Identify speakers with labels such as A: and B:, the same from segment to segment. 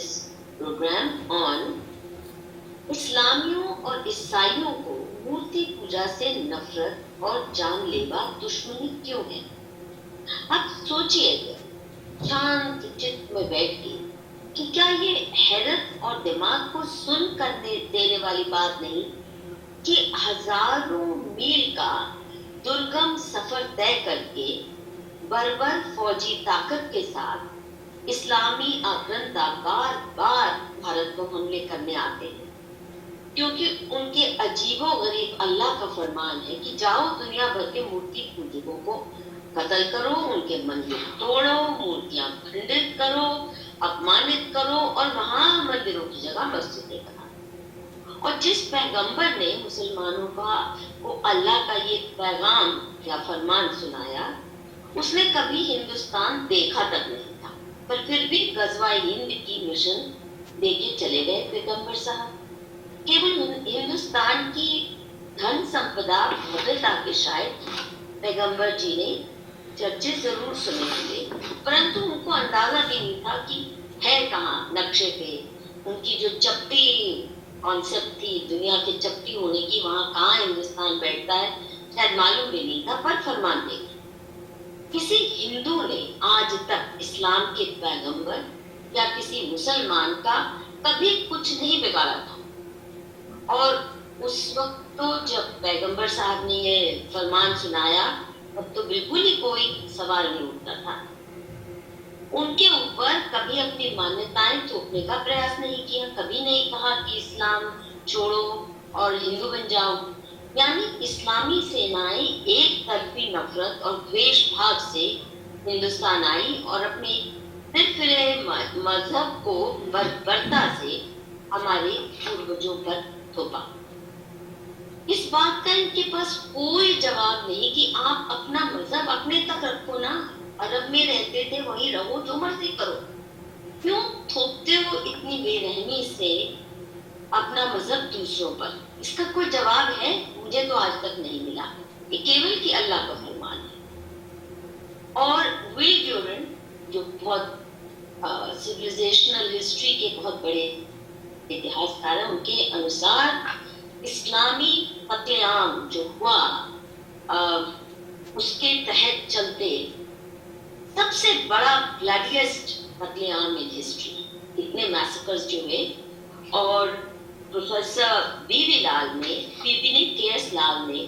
A: this program on इस्लामियों और ईसाइयों को मूर्ति पूजा से नफरत और जानलेवा दुश्मनी क्यों है। आप सोचिए शांत चित्त में बैठ के कि क्या ये हैरत और दिमाग को सुन कर देने वाली बात नहीं कि हजारों मील का दुर्गम सफर तय करके बर्बर फौजी ताकत के साथ इस्लामी आक्रांता बार बार भारत को हमले करने आते हैं, क्योंकि उनके अजीबोगरीब अल्लाह का फरमान है कि जाओ दुनिया भर के मूर्ति पूजकों को कत्ल करो, उनके मंदिर तोड़ो, मूर्तियां खंडित करो, अपमानित करो और वहां मंदिरों की जगह मस्जिदें बनाओ। और जिस पैगंबर ने मुसलमानों को अल्लाह का ये पैगाम या फरमान सुनाया, उसने कभी हिंदुस्तान देखा तक नहीं था, पर फिर भी गजवा हिंद की मिशन देके चले गए पैगंबर साहब। केवल हिंदुस्तान की धन संपदा भव्यता के शायद पैगंबर जी ने चर्चे जरूर सुने थे, परंतु उनको अंदाजा भी नहीं था कि है कहाँ नक्शे पे उनकी जो चपटी कॉन्सेप्ट थी दुनिया के चपटी होने की, वहां कहाँ हिंदुस्तान बैठता है शायद मालूम भी नहीं था। पर फरमान देंगे किसी हिंदू ने आज तक इस्लाम के पैगंबर या किसी मुसलमान का कभी कुछ नहीं बिगाड़ा था। और उस वक्त तो जब पैगंबर साहब ने ये फरमान सुनाया तब तो बिल्कुल ही कोई सवाल नहीं उठता था। उनके ऊपर कभी अपनी मान्यताएं थोपने का प्रयास नहीं किया, कभी नहीं कहा कि इस्लाम छोड़ो और हिंदू बन जाओ। यानी इस्लामी सेनाएं एक तरफी नफरत और द्वेष भाव से हिंदुस्तान आई और अपने फिरे मजहब को बर्बरता से हमारे पूर्वजों पर थोपा। इस बात का इनके पास कोई जवाब नहीं कि आप अपना मजहब अपने तक रखो ना, अरब में रहते थे वहीं रहो, जो मर्जी करो, क्यों थोपते हो इतनी बेरहमी से अपना मजहब दूसरों पर। इसका कोई जवाब है मुझे तो आज तक नहीं मिला। ये केवल कि अल्लाह का फरमान है। और विल ड्यूरेंट जो बहुत सिविलाइजेशनल हिस्ट्री के बहुत बड़े इतिहासकार हैं, उनके अनुसार इस्लामी कत्लेआम जो हुआ उसके तहत चलते सबसे बड़ा ब्लडिएस्ट कत्लेआम इन हिस्ट्री, इतने मैसेकर्स जो हुए। और प्रोफेसर बीवी लाल ने के.एस. लाल ने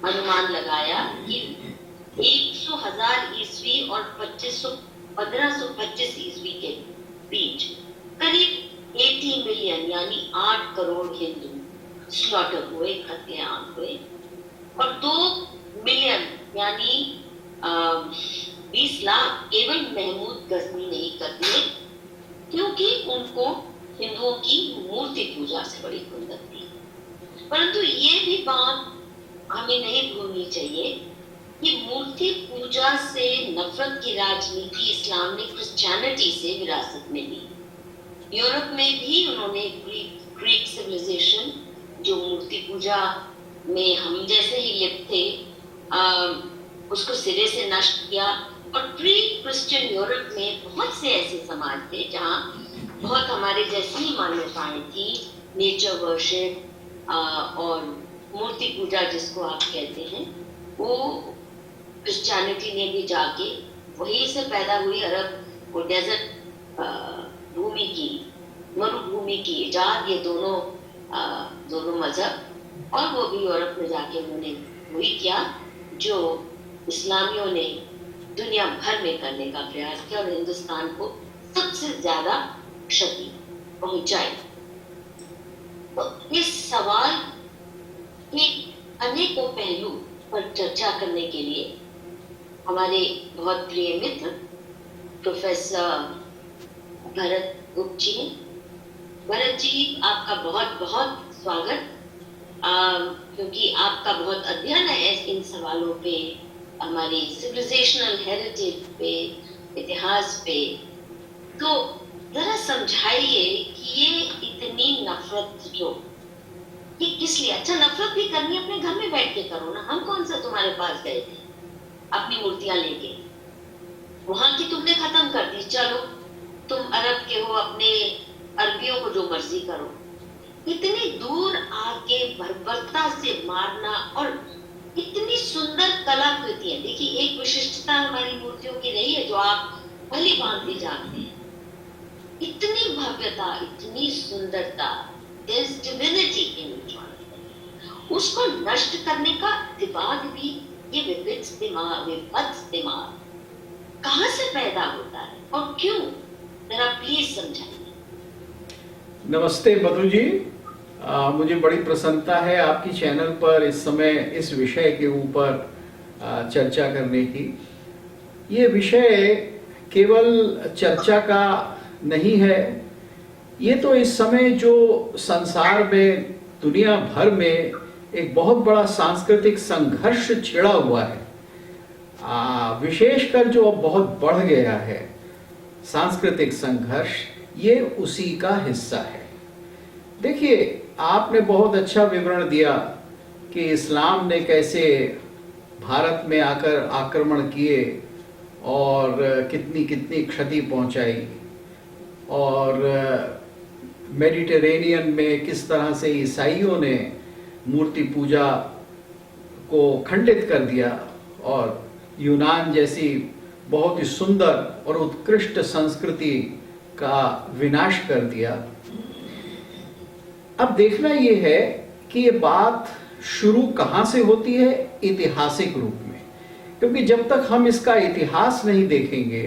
A: अनुमान लगाया कि 100,000 ईस्वी और 1525 ईस्वी के बीच करीब 80 मिलियन यानी 8 करोड़ हिंदू स्लॉटर हुए, कत्लेआम हुए। और 2 मिलियन यानी 20 लाख केवल महमूद गजनी नहीं कर दिए, क्योंकि उनको हिंदुओं की मूर्ति पूजा से बड़ी खुंदक थी। परंतु ये भी बात हमें नहीं भूलनी चाहिए कि मूर्ति पूजा से नफरत की राजनीति इस्लाम ने क्रिश्चियनिटी से विरासत में ली। यूरोप में भी उन्होंने ग्रीक सिविलाइजेशन जो मूर्ति पूजा में हम जैसे ही लिप्त थे उसको सिरे से नष्ट किया। और प्री क्रिश्चियन यूरोप में बहुत से ऐसे समाज थे जहाँ बहुत हमारे जैसी ही मान्यताएं थी, नेचर वर्शिप और मूर्ति पूजा जिसको आप कहते हैं, वो क्रिश्चियनिटी ने भी जाके वहीं से पैदा हुई। अरब वो डेजर्ट भूमि की, मरुभूमि की इजाद, ये दोनों मजहब, और वो भी यूरोप में जाके उन्होंने वही किया जो इस्लामियों ने दुनिया भर में करने का प्रयास किया और हिंदुस्तान को सबसे ज्यादा क्षति पहुंचाई। तो इस सवाल के अनेकों पहलू पर चर्चा करने के लिए हमारे बहुत प्रिय मित्र प्रोफेसर भरत गुप्त जी हैं। भरत जी, आपका बहुत बहुत स्वागत, क्योंकि आपका बहुत अध्ययन है इन सवालों पे, हमारी सिविलाइजेशनल हेरिटेज पे, इतिहास पे। तो जरा समझाइए कि ये इतनी नफरत जो ये किस लिए। अच्छा, नफरत भी करनी अपने घर में बैठ के करो ना, हम कौन सा तुम्हारे पास गए थे अपनी मूर्तियां लेके, वहां की तुमने खत्म कर दी, चलो तुम अरब के हो, अपने अरबियों को जो मर्जी करो। इतनी दूर आके बर्बरता से मारना, और इतनी सुंदर कलाकृतियां। देखिए, एक विशिष्टता हमारी मूर्तियों की रही है जो आप भली भांति जानते हैं। इतनी भव्यता, इतनी सुंदरता, there is divinity in each one. उसको नष्ट करने का दिमाग भी, ये विभत्स दिमाग कहां से पैदा होता है और क्यों, जरा प्लीज समझाइए।
B: नमस्ते मधु जी, मुझे बड़ी प्रसन्नता है आपकी चैनल पर इस समय इस विषय के ऊपर चर्चा करने की। ये विषय केवल चर्चा का नहीं है, ये तो इस समय जो संसार में, दुनिया भर में एक बहुत बड़ा सांस्कृतिक संघर्ष छिड़ा हुआ है, विशेषकर जो अब बहुत बढ़ गया है सांस्कृतिक संघर्ष, ये उसी का हिस्सा है। देखिए, आपने बहुत अच्छा विवरण दिया कि इस्लाम ने कैसे भारत में आकर आक्रमण किए और कितनी कितनी क्षति पहुंचाई, और मेडिटेरेनियन में किस तरह से ईसाइयों ने मूर्ति पूजा को खंडित कर दिया और यूनान जैसी बहुत ही सुंदर और उत्कृष्ट संस्कृति का विनाश कर दिया। अब देखना ये है कि ये बात शुरू कहां से होती है, ऐतिहासिक रूप में, क्योंकि जब तक हम इसका इतिहास नहीं देखेंगे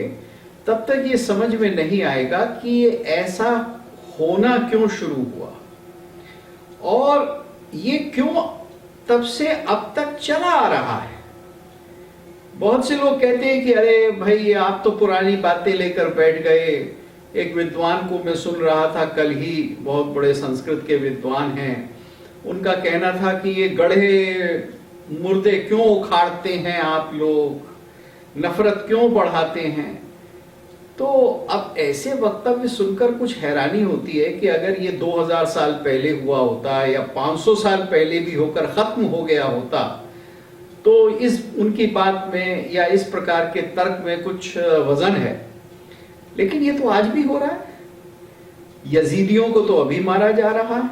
B: तब तक ये समझ में नहीं आएगा कि ये ऐसा होना क्यों शुरू हुआ और ये क्यों तब से अब तक चला आ रहा है। बहुत से लोग कहते हैं कि अरे भाई, आप तो पुरानी बातें लेकर बैठ गए। एक विद्वान को मैं सुन रहा था कल ही, बहुत बड़े संस्कृत के विद्वान हैं, उनका कहना था कि ये गढ़े मुर्दे क्यों उखाड़ते हैं आप लोग, नफरत क्यों बढ़ाते हैं। तो अब ऐसे वक्तव्य सुनकर कुछ हैरानी होती है कि अगर ये 2000 साल पहले हुआ होता या 500 साल पहले भी होकर खत्म हो गया होता तो इस उनकी बात में या इस प्रकार के तर्क में कुछ वजन है। लेकिन ये तो आज भी हो रहा है। यजीदियों को तो अभी मारा जा रहा है,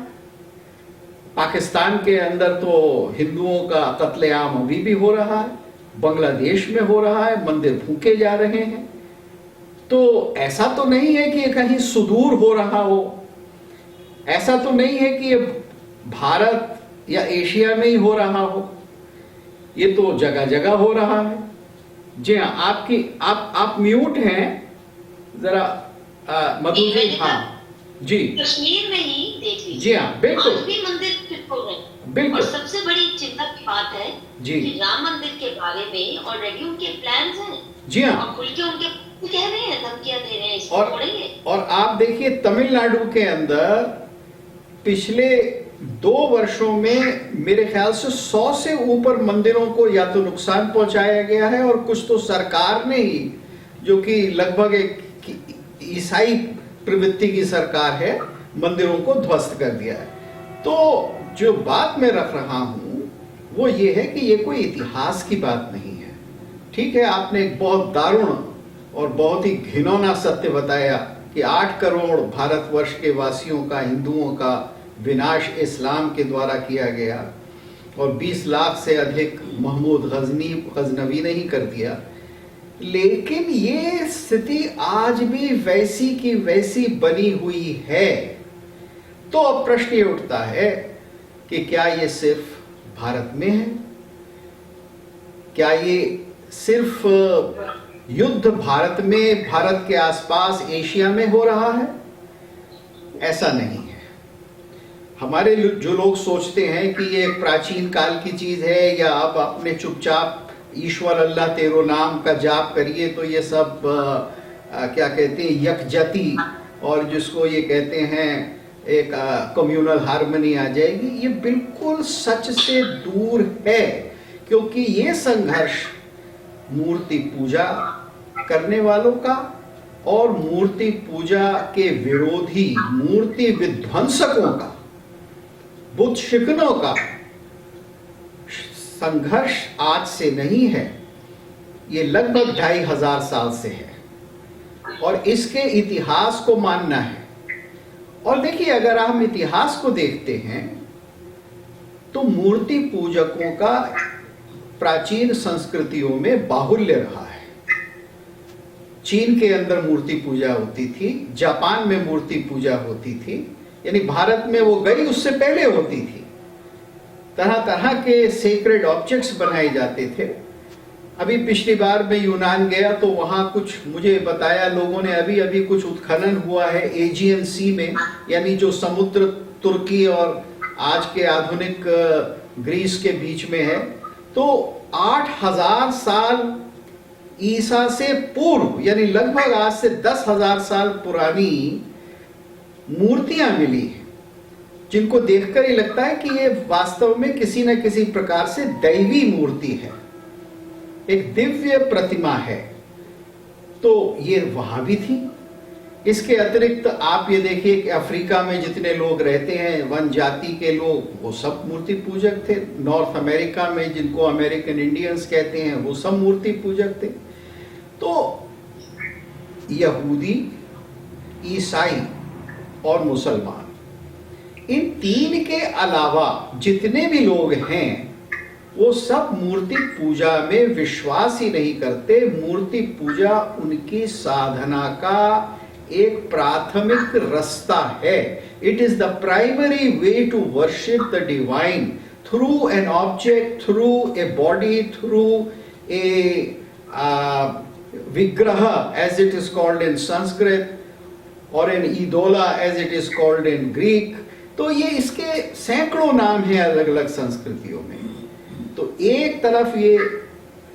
B: पाकिस्तान के अंदर तो हिंदुओं का कत्लेआम अभी भी हो रहा है, बांग्लादेश में हो रहा है, मंदिर फूके जा रहे हैं। तो ऐसा तो नहीं है कि ये कहीं सुदूर हो रहा हो, ऐसा तो नहीं है कि ये भारत या एशिया में ही हो रहा हो, ये तो जगह जगह हो रहा है। जी हाँ, आप म्यूट हैं जरा मधु जी। हाँ जी,
A: कश्मीर में ही देख लीजिए।
B: जी हाँ, बिल्कुल,
A: आज भी मंदिर फिट हो रहे हैं।
B: बिल्कुल।
A: और सबसे बड़ी चिंता की बात है
B: जी
A: कि राम मंदिर के बारे में ऑलरेडी उनके प्लान्स हैं।
B: जी हाँ,
A: और खुल के उनके कह रहे हैं, धमकियां दे रहे हैं, इसको छोड़ेंगे।
B: और आप देखिए, तमिलनाडु के अंदर पिछले 2 वर्षों में मेरे ख्याल से 100 से ऊपर मंदिरों को या तो नुकसान पहुंचाया गया है, और कुछ तो सरकार ने ही, जो कि लगभग एक ईसाई प्रवृत्ति की सरकार है, मंदिरों को ध्वस्त कर दिया है। तो जो बात मैं रख रहा हूं वो ये है कि ये कोई इतिहास की बात नहीं है। ठीक है, आपने एक बहुत दारुण और बहुत ही घिनौना सत्य बताया कि 8 करोड़ भारतवर्ष के वासियों का, हिंदुओं का विनाश इस्लाम के द्वारा किया गया, और 20 लाख से अधिक महमूद गजनवी ने ही कर दिया। लेकिन ये स्थिति आज भी वैसी की वैसी बनी हुई है। तो अब प्रश्न ये उठता है कि क्या ये सिर्फ भारत में है? क्या ये सिर्फ युद्ध भारत में, भारत के आसपास एशिया में हो रहा है? ऐसा नहीं है। हमारे जो लोग सोचते हैं कि ये एक प्राचीन काल की चीज है, या अब अपने चुपचाप ईश्वर अल्लाह तेरो नाम का जाप करिए तो ये सब क्या कहते हैं, यकजती, और जिसको ये कहते हैं एक कम्युनल हार्मनी आ जाएगी, ये बिल्कुल सच से दूर है। क्योंकि ये संघर्ष मूर्ति पूजा करने वालों का और मूर्ति पूजा के विरोधी मूर्ति विध्वंसकों का, बुत शिकनों का संघर्ष आज से नहीं है, ये लगभग 2500 साल से है। और इसके इतिहास को मानना है। और देखिए, अगर हम इतिहास को देखते हैं तो मूर्ति पूजकों का प्राचीन संस्कृतियों में बाहुल्य रहा है। चीन के अंदर मूर्ति पूजा होती थी, जापान में मूर्ति पूजा होती थी, यानी भारत में वो गई उससे पहले होती थी। तरह तरह के सेक्रेड ऑब्जेक्ट्स बनाए जाते थे। अभी पिछली बार मैं यूनान गया तो वहां कुछ मुझे बताया लोगों ने, अभी अभी कुछ उत्खनन हुआ है एजियन सी में, यानी जो समुद्र तुर्की और आज के आधुनिक ग्रीस के बीच में है। तो 8000 साल ईसा से पूर्व, यानी लगभग आज से 10,000 साल पुरानी मूर्तियां मिली हैं, जिनको देखकर ही लगता है कि ये वास्तव में किसी न किसी प्रकार से दैवी मूर्ति है, एक दिव्य प्रतिमा है। तो ये वहां भी थी। इसके अतिरिक्त आप ये देखिए कि अफ्रीका में जितने लोग रहते हैं वन जाति के लोग, वो सब मूर्ति पूजक थे। नॉर्थ अमेरिका में जिनको अमेरिकन इंडियंस कहते हैं, वो सब मूर्ति पूजक थे। तो यहूदी, ईसाई और मुसलमान, इन तीन के अलावा जितने भी लोग हैं वो सब मूर्ति पूजा में विश्वास ही नहीं करते। मूर्ति पूजा उनकी साधना का एक प्राथमिक रास्ता है। It is the primary way to worship the divine through an object, through a body, through a विग्रह as it is called in Sanskrit, और an eidola as it is called in Greek. तो ये इसके सैकड़ों नाम हैं अलग अलग संस्कृतियों में। तो एक तरफ ये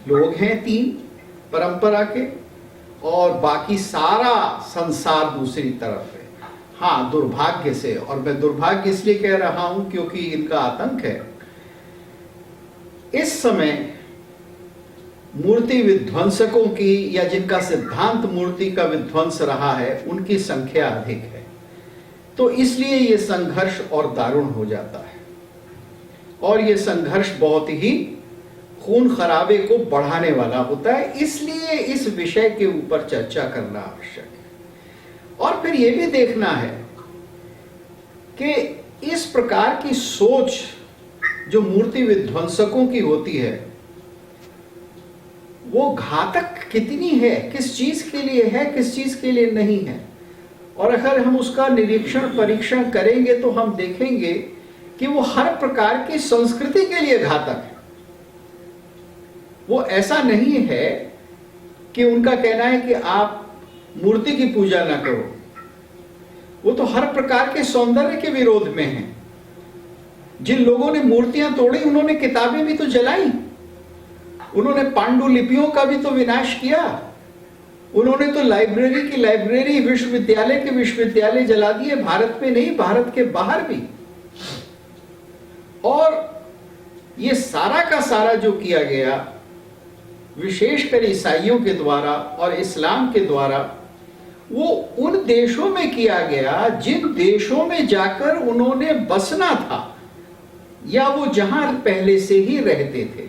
B: लोग हैं तीन परंपरा के, और बाकी सारा संसार दूसरी तरफ है। हाँ, दुर्भाग्य से, और मैं दुर्भाग्य इसलिए कह रहा हूं क्योंकि इनका आतंक है, इस समय मूर्ति विध्वंसकों की, या जिनका सिद्धांत मूर्ति का विध्वंस रहा है, उनकी संख्या अधिक है। तो इसलिए ये संघर्ष और दारुण हो जाता है, और ये संघर्ष बहुत ही खून खराबे को बढ़ाने वाला होता है। इसलिए इस विषय के ऊपर चर्चा करना आवश्यक है। और फिर यह भी देखना है कि इस प्रकार की सोच जो मूर्ति विध्वंसकों की होती है, वो घातक कितनी है, किस चीज के लिए है, किस चीज के लिए नहीं है। और अगर हम उसका निरीक्षण परीक्षण करेंगे तो हम देखेंगे कि वो हर प्रकार की संस्कृति के लिए घातक है। वो ऐसा नहीं है कि उनका कहना है कि आप मूर्ति की पूजा ना करो, वो तो हर प्रकार के सौंदर्य के विरोध में है। जिन लोगों ने मूर्तियां तोड़ी, उन्होंने किताबें भी तो जलाई, उन्होंने पांडुलिपियों का भी तो विनाश किया, उन्होंने तो लाइब्रेरी की लाइब्रेरी, विश्वविद्यालय के विश्वविद्यालय जला दिए, भारत में नहीं, भारत के बाहर भी। और ये सारा का सारा जो किया गया, विशेषकर ईसाइयों के द्वारा और इस्लाम के द्वारा, वो उन देशों में किया गया जिन देशों में जाकर उन्होंने बसना था, या वो जहां पहले से ही रहते थे,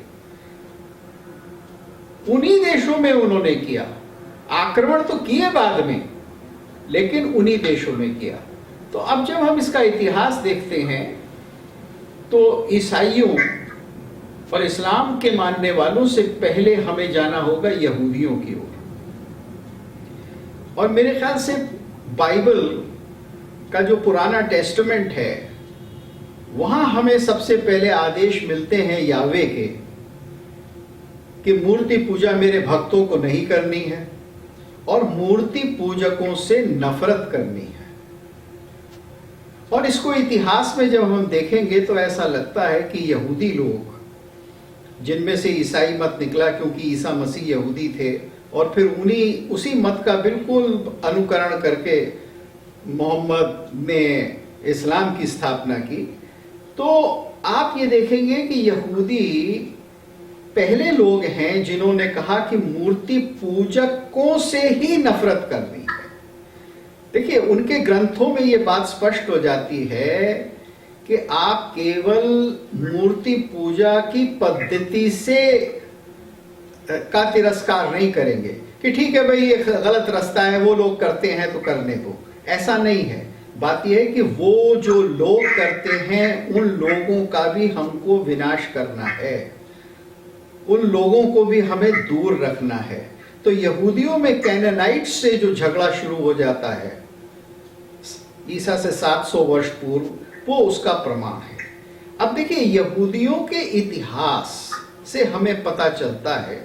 B: उन्हीं देशों में उन्होंने किया। आक्रमण तो किए बाद में, लेकिन उन्हीं देशों में किया। तो अब जब हम इसका इतिहास देखते हैं तो ईसाइयों और इस्लाम के मानने वालों से पहले हमें जाना होगा यहूदियों की ओर। और मेरे ख्याल से बाइबल का जो पुराना टेस्टामेंट है, वहां हमें सबसे पहले आदेश मिलते हैं यावे के कि मूर्ति पूजा मेरे भक्तों को नहीं करनी है और मूर्ति पूजकों से नफरत करनी है। और इसको इतिहास में जब हम देखेंगे तो ऐसा लगता है कि यहूदी लोग, जिनमें से ईसाई मत निकला क्योंकि ईसा मसीह यहूदी थे, और फिर उसी मत का बिल्कुल अनुकरण करके मोहम्मद ने इस्लाम की स्थापना की। तो आप ये देखेंगे कि यहूदी पहले लोग हैं जिन्होंने कहा कि मूर्ति पूजकों से ही नफरत करनी है। देखिए, उनके ग्रंथों में ये बात स्पष्ट हो जाती है कि आप केवल मूर्ति पूजा की पद्धति से का तिरस्कार नहीं करेंगे, कि ठीक है भाई, ये गलत रास्ता है, वो लोग करते हैं तो करने दो। ऐसा नहीं है। बात यह है कि वो जो लोग करते हैं उन लोगों का भी हमको विनाश करना है, उन लोगों को भी हमें दूर रखना है। तो यहूदियों में कैनानाइट्स से जो झगड़ा शुरू हो जाता है ईसा से 700 वर्ष पूर्व, वो उसका प्रमाण है। अब देखिए, यहूदियों के इतिहास से हमें पता चलता है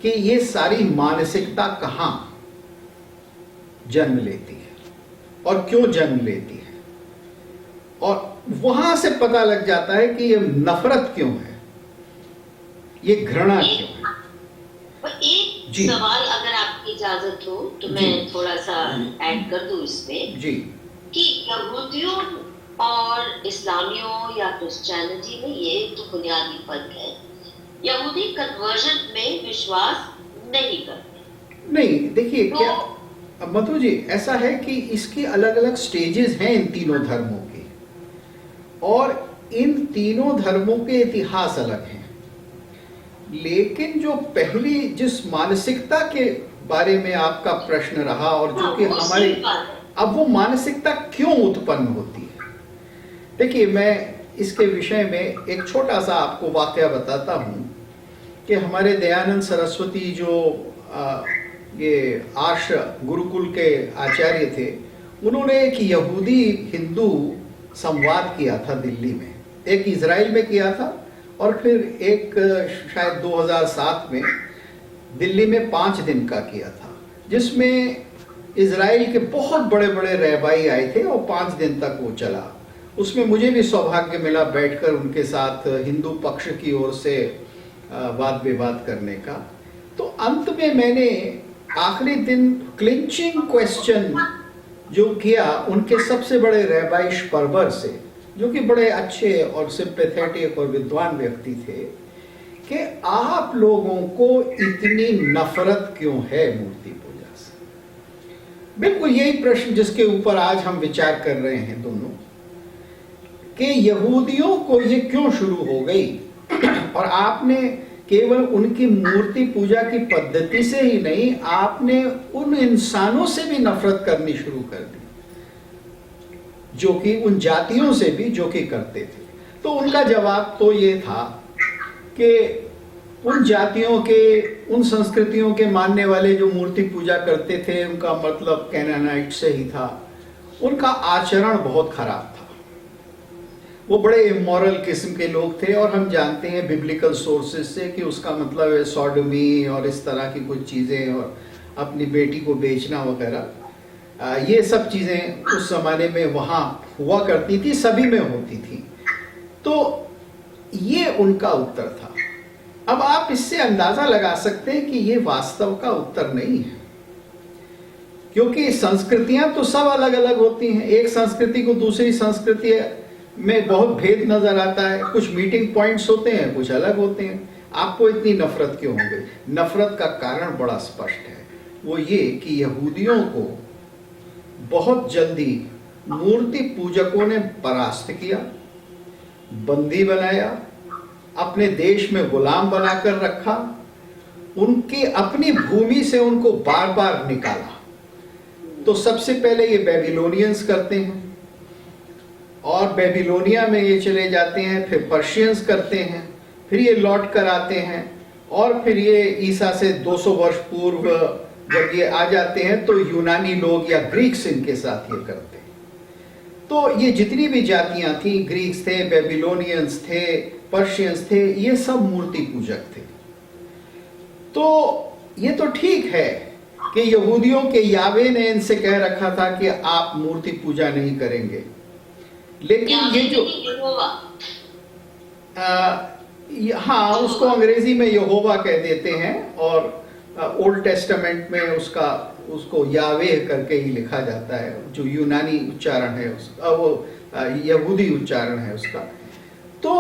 B: कि ये सारी मानसिकता कहां जन्म लेती है और क्यों जन्म लेती है, और वहां से पता लग जाता है कि ये नफरत क्यों है, ये घृणा क्यों है।
A: और एक
B: जी।
A: सवाल अगर आपकी इजाजत हो तो मैं थोड़ा सा ऐड कर दूं इसमें
B: जी
A: कि यहूदियों और इस्लामियों या क्रिश्चियनिटी में ये तो बुनियादी फर्क है। यहूदी कन्वर्जन में विश्वास नहीं करते।
B: नहीं, देखिए
A: तो
B: क्या, अब मधु जी, ऐसा है कि इसकी अलग अलग स्टेजेस हैं इन तीनों धर्मों के, और इन तीनों धर्मों के इतिहास अलग हैं। लेकिन जो पहली जिस मानसिकता के बारे में आपका प्रश्न रहा, और जो कि
A: वो
B: हमारी,
A: सही बात है।
B: अब वो मानसिकता क्यों उत्पन्न होती है, देखिए मैं इसके विषय में एक छोटा सा आपको वाकया बताता हूं कि हमारे दयानंद सरस्वती जो ये आर्ष गुरुकुल के आचार्य थे, उन्होंने एक यहूदी हिंदू संवाद किया था दिल्ली में, एक इजराइल में किया था और फिर एक शायद 2007 में दिल्ली में 5 दिन का किया था, जिसमें इजराइल के बहुत बड़े बड़े रहबाई आए थे और 5 दिन तक वो चला। उसमें मुझे भी सौभाग्य मिला बैठकर उनके साथ हिंदू पक्ष की ओर से वाद विवाद करने का। तो अंत में मैंने आखिरी दिन क्लिंचिंग क्वेश्चन जो किया उनके सबसे बड़े रहबाई शपर्बर से, जो कि बड़े अच्छे और सिंपैथेटिक और विद्वान व्यक्ति थे, कि आप लोगों को इतनी नफरत क्यों है मूर्ति पूजा से। बिल्कुल यही प्रश्न जिसके ऊपर आज हम विचार कर रहे हैं दोनों, कि यहूदियों को ये क्यों शुरू हो गई, और आपने केवल उनकी मूर्ति पूजा की पद्धति से ही नहीं, आपने उन इंसानों से भी नफरत करनी शुरू कर दी, जो कि उन जातियों से भी जो कि करते थे। तो उनका जवाब तो ये था कि उन जातियों के, उन संस्कृतियों के मानने वाले जो मूर्ति पूजा करते थे, उनका मतलब कैनानाइट से ही था, उनका आचरण बहुत खराब था, वो बड़े इमोरल किस्म के लोग थे। और हम जानते हैं बिब्लिकल सोर्सेज से कि उसका मतलब है सॉडोमी और इस तरह की कुछ चीज़ें, और अपनी बेटी को बेचना वगैरह, ये सब चीज़ें उस ज़माने में वहाँ हुआ करती थी, सभी में होती थी। तो ये उनका उत्तर था। अब आप इससे अंदाज़ा लगा सकते हैं कि ये वास्तव का उत्तर नहीं है, क्योंकि संस्कृतियां तो सब अलग अलग होती हैं। एक संस्कृति को दूसरी संस्कृति में बहुत भेद नजर आता है, कुछ मीटिंग पॉइंट्स होते हैं, कुछ अलग होते हैं। आपको इतनी नफरत क्यों हो गई? नफरत का कारण बड़ा स्पष्ट है, वो ये कि यहूदियों को बहुत जल्दी मूर्ति पूजकों ने परास्त किया, बंदी बनाया, अपने देश में गुलाम बनाकर रखा, उनकी अपनी भूमि से उनको बार बार निकाला। तो सबसे पहले ये बेबीलोनियंस करते हैं, और बेबीलोनिया में ये चले जाते हैं, फिर पर्शियंस करते हैं, फिर ये लौट कर आते हैं, और फिर ये ईसा से 200 वर्ष पूर्व जब ये आ जाते हैं तो यूनानी लोग या ग्रीक्स इनके साथ ये करते हैं। तो ये जितनी भी जातियां थी, ग्रीक्स थे, बेबीलोनियंस थे, पर्शियंस थे, ये सब मूर्ति पूजक थे। तो ये तो ठीक है कि यहूदियों के यावे ने इनसे कह रखा था कि आप मूर्ति पूजा नहीं करेंगे, लेकिन ये जो हाँ, उसको अंग्रेजी में यहोवा कह देते हैं, और ओल्ड टेस्टामेंट में उसको यावे करके ही लिखा जाता है, जो यूनानी उच्चारण है उसका, वो यहूदी उच्चारण है उसका। तो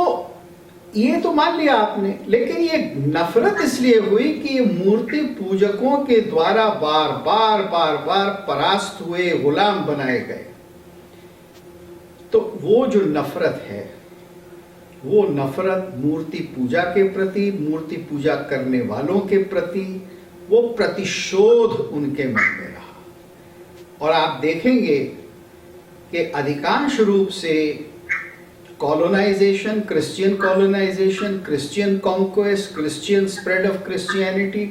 B: ये तो मान लिया आपने, लेकिन ये नफरत इसलिए हुई कि ये मूर्ति पूजकों के द्वारा बार बार बार बार परास्त हुए, गुलाम बनाए गए। तो वो जो नफरत है, वो नफरत मूर्ति पूजा के प्रति, मूर्ति पूजा करने वालों के प्रति, वो प्रतिशोध उनके मन में रहा। और आप देखेंगे कि अधिकांश रूप से colonization, Christian conquest, Christian spread of Christianity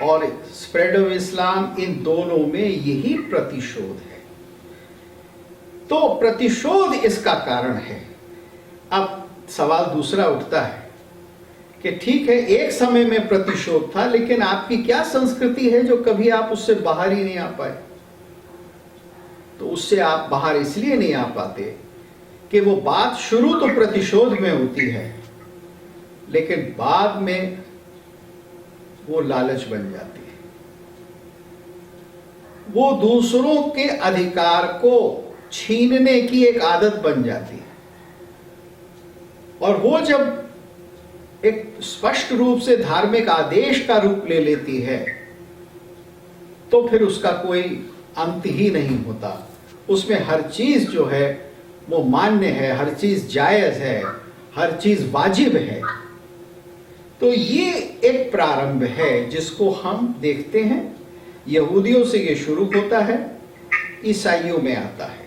B: और स्प्रेड ऑफ इस्लाम, इन दोनों में यही प्रतिशोध है। तो प्रतिशोध इसका कारण है। अब सवाल दूसरा उठता है कि ठीक है, एक समय में प्रतिशोध था, लेकिन आपकी क्या संस्कृति है जो कभी आप उससे बाहर ही नहीं आ पाए? तो उससे आप बाहर इसलिए नहीं आ पाते कि वो बात शुरू तो प्रतिशोध में होती है, लेकिन बाद में वो लालच बन जाती है। वो दूसरों के अधिकार को छीनने की एक आदत बन जाती है। और वो जब एक स्पष्ट रूप से धार्मिक आदेश का रूप ले लेती है, तो फिर उसका कोई अंत ही नहीं होता। उसमें हर चीज जो है वो मान्य है, हर चीज जायज है, हर चीज वाजिब है। तो ये एक प्रारंभ है जिसको हम देखते हैं। यहूदियों से ये शुरू होता है, ईसाइयों में आता है,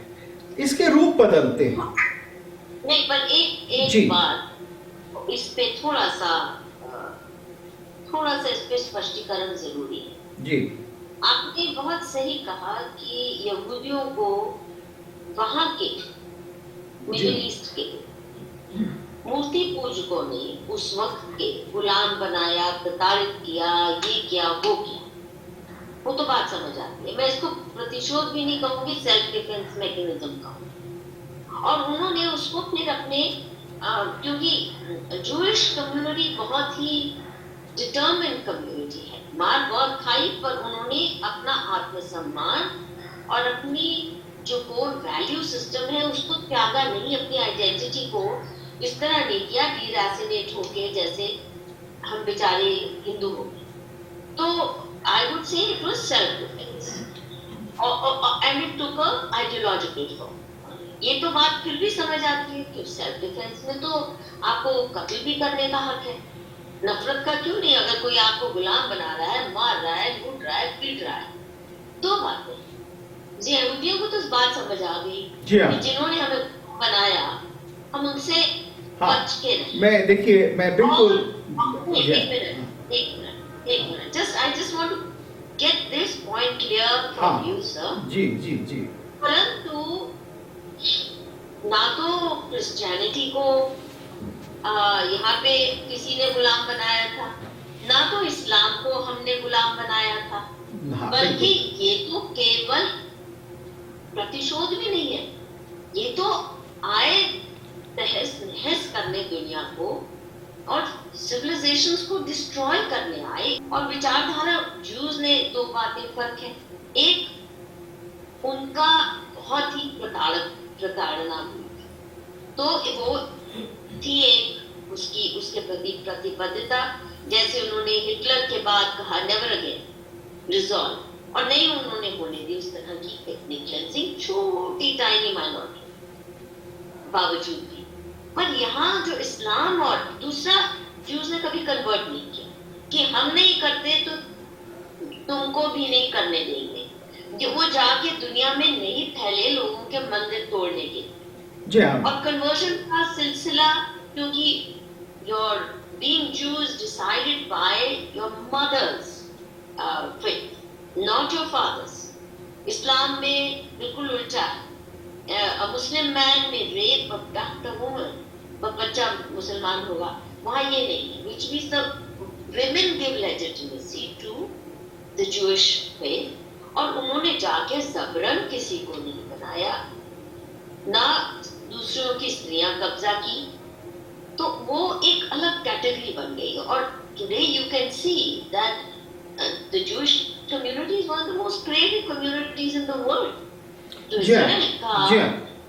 B: इसके रूप बदलते हैं।
A: नहीं, पर एक बात इस पे थोड़ा सा इस पे स्पष्टीकरण जरूरी है
B: जी।
A: आपने बहुत सही कहा कि यहूदियों को वहां के मिडिल ईस्ट के मूर्ति पूजकों ने उस वक्त के गुलाम बनाया, प्रताड़ित किया, ये किया, वो किया। वो तो बात समझ आती है। मैं इसको प्रतिशोध भी नहीं कहूंगी, सेल्फ डिफेंस मैकेनिज्म कहूंगी। और उन्होंने उसको फिर अपने क्योंकि जूइश कम्युनिटी बहुत ही डिटर्मिन्ड कम्युनिटी है, मार बहुत खाई, पर उन्होंने अपना आत्मसम्मान और अपनी जो कोर वैल्यू सिस्टम है उसको त्यागा नहीं, अपनी आइडेंटिटी को इस तरह नहीं किया डिरैसिनेट होके जैसे हम बेचारे हिंदू हो गए। तो I would say it was self defence and it took a ideological form. ये तो बात फिर भी समझ आती है कि सेल्फ डिफेंस में तो आपको कत्ल भी करने का हक है, नफरत का क्यों नहीं? अगर कोई आपको गुलाम बना रहा है, मार रहा है, लूट रहा है, पीट रहा है, दो बातें। जी, यहूदियों को तो इस बात समझ आ गई कि जिन्होंने हमें बनाया हम उनसे बच के रहे।
B: मैं देखिए, मैं बिल्कुल
A: एक minute just I just want to get this point clear from you sir.
B: जी।
A: परंतु ना तो क्रिश्चियनिटी को यहाँ पे किसी ने गुलाम बनाया था, ना तो इस्लाम को हमने गुलाम बनाया था, बल्कि ये तो केवल प्रतिशोध भी नहीं है, ये तो आए तहस नहस करने दुनिया को और सिविलाइजेशंस को डिस्ट्रॉय करने आए। और विचारधारा ज्यूज ने दो बातें फर्क है। एक उनका बहुत ही प्रताड़ना हुई, तो वो थी एक उसके प्रति प्रतिबद्धता, जैसे उन्होंने हिटलर के बाद कहा नेवर अगेन, रिजॉल्व, और नहीं उन्होंने होने दी उस तरह की एथनिक क्लेंजिंग, छोटी टाइनी माइनॉरिटी बावजूद भी। पर यहाँ जो इस्लाम और दूसरा ज्यूज ने कभी कन्वर्ट नहीं किया कि हम नहीं करते तो तुमको भी नहीं करने देंगे, वो जाके दुनिया में नहीं फैले लोगों के मंदिर तोड़ने के। और कन्वर्जन का सिलसिला, क्योंकि your being Jews decided by your mother's faith, not your father's. इस्लाम में बिल्कुल उल्टा है। A Muslim man may rape, abduct a woman, but बच्चा मुसलमान होगा, वहाँ ये नहीं है। Which means the women give legitimacy to the Jewish faith, और उन्होंने जाके जबरन किसी को नहीं बनाया, ना दूसरों की स्त्रियां कब्जा की, तो वो एक अलग कैटेगरी बन गई। और today you can see that the Jewish community is one of the most creative communities in the world. तो इसराइल का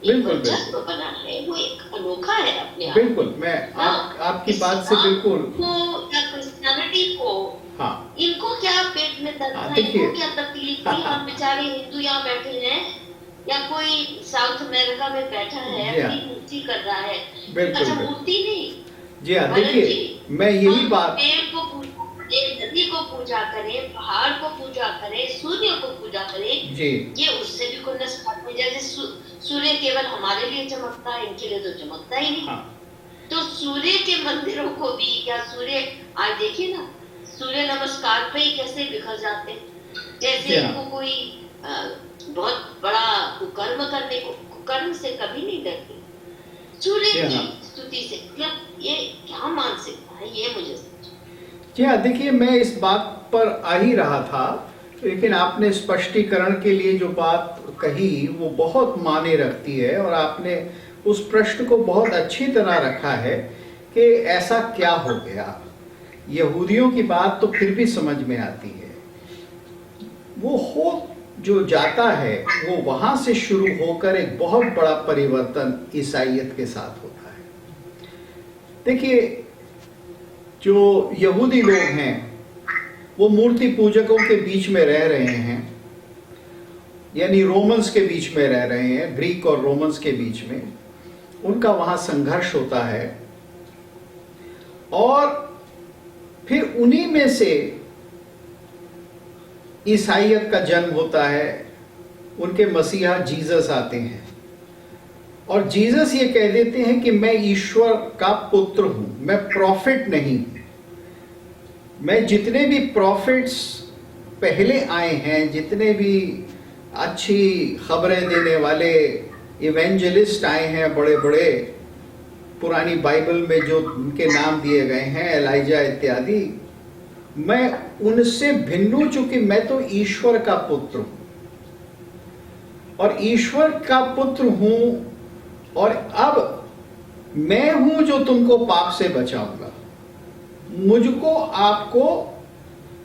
A: बिल्कुल बना है, वो एक अनोखा है अपने आप।
B: बिल्कुल, मैं आपकी बात से बिल्कुल
A: क्रिश्चियनिटी को, हाँ, इनको क्या पेट में दर्द है, इनको क्या तकलीफ थी? हम बेचारे हिंदू यहाँ बैठे हैं या कोई साउथ अमेरिका में बैठा है, अपनी मूर्ति कर रहा है। अच्छा, मूर्ति नहीं,
B: जी हाँ, देखिए मैं यही बात,
A: पेड़ को पूजा करें, नदी को पूजा करें, पहाड़ को पूजा करें, सूर्य को पूजा करें,
B: जी
A: ये उससे भी खुन्नस खाते हैं। जैसे सूर्य केवल हमारे लिए चमकता है, इनके लिए तो चमकता ही नहीं।
B: हाँ
A: तो सूर्य के मंदिरों को भी, क्या सूर्य, आज देखिए ना सूर्य नमस्कार पे ही कैसे बिखर जाते हैं, जैसे
B: क्या?
A: इनको कोई बहुत बड़ा कुकर्म करने को, कुकर्म से कभी नहीं डरते सूर्य
B: क्या?
A: की स्तुति से। मतलब ये क्या मानसिकता है, ये मुझे
B: जी हाँ, देखिए मैं इस बात पर आ ही रहा था, लेकिन आपने स्पष्टीकरण के लिए जो बात कही वो बहुत मायने रखती है, और आपने उस प्रश्न को बहुत अच्छी तरह रखा है कि ऐसा क्या हो गया। यहूदियों की बात तो फिर भी समझ में आती है, वो हो जो जाता है वो वहां से शुरू होकर एक बहुत बड़ा परिवर्तन ईसाइयत के साथ होता है। देखिए जो यहूदी लोग हैं वो मूर्ति पूजकों के बीच में रह रहे हैं, यानी रोमन्स के बीच में रह रहे हैं, ग्रीक और रोमन्स के बीच में उनका वहां संघर्ष होता है, और फिर उन्हीं में से ईसाइयत का जन्म होता है। उनके मसीहा जीसस आते हैं और जीसस ये कह देते हैं कि मैं ईश्वर का पुत्र हूं, मैं प्रॉफिट नहीं हूं। मैं जितने भी प्रॉफिट्स पहले आए हैं, जितने भी अच्छी खबरें देने वाले इवेंजलिस्ट आए हैं बड़े बड़े, पुरानी बाइबल में जो उनके नाम दिए गए हैं, एलाइजा इत्यादि, मैं उनसे भिन्न हूं, चूंकि मैं तो ईश्वर का पुत्र हूं, और ईश्वर का पुत्र हूं, और अब मैं हूं जो तुमको पाप से बचाऊंगा। मुझको आपको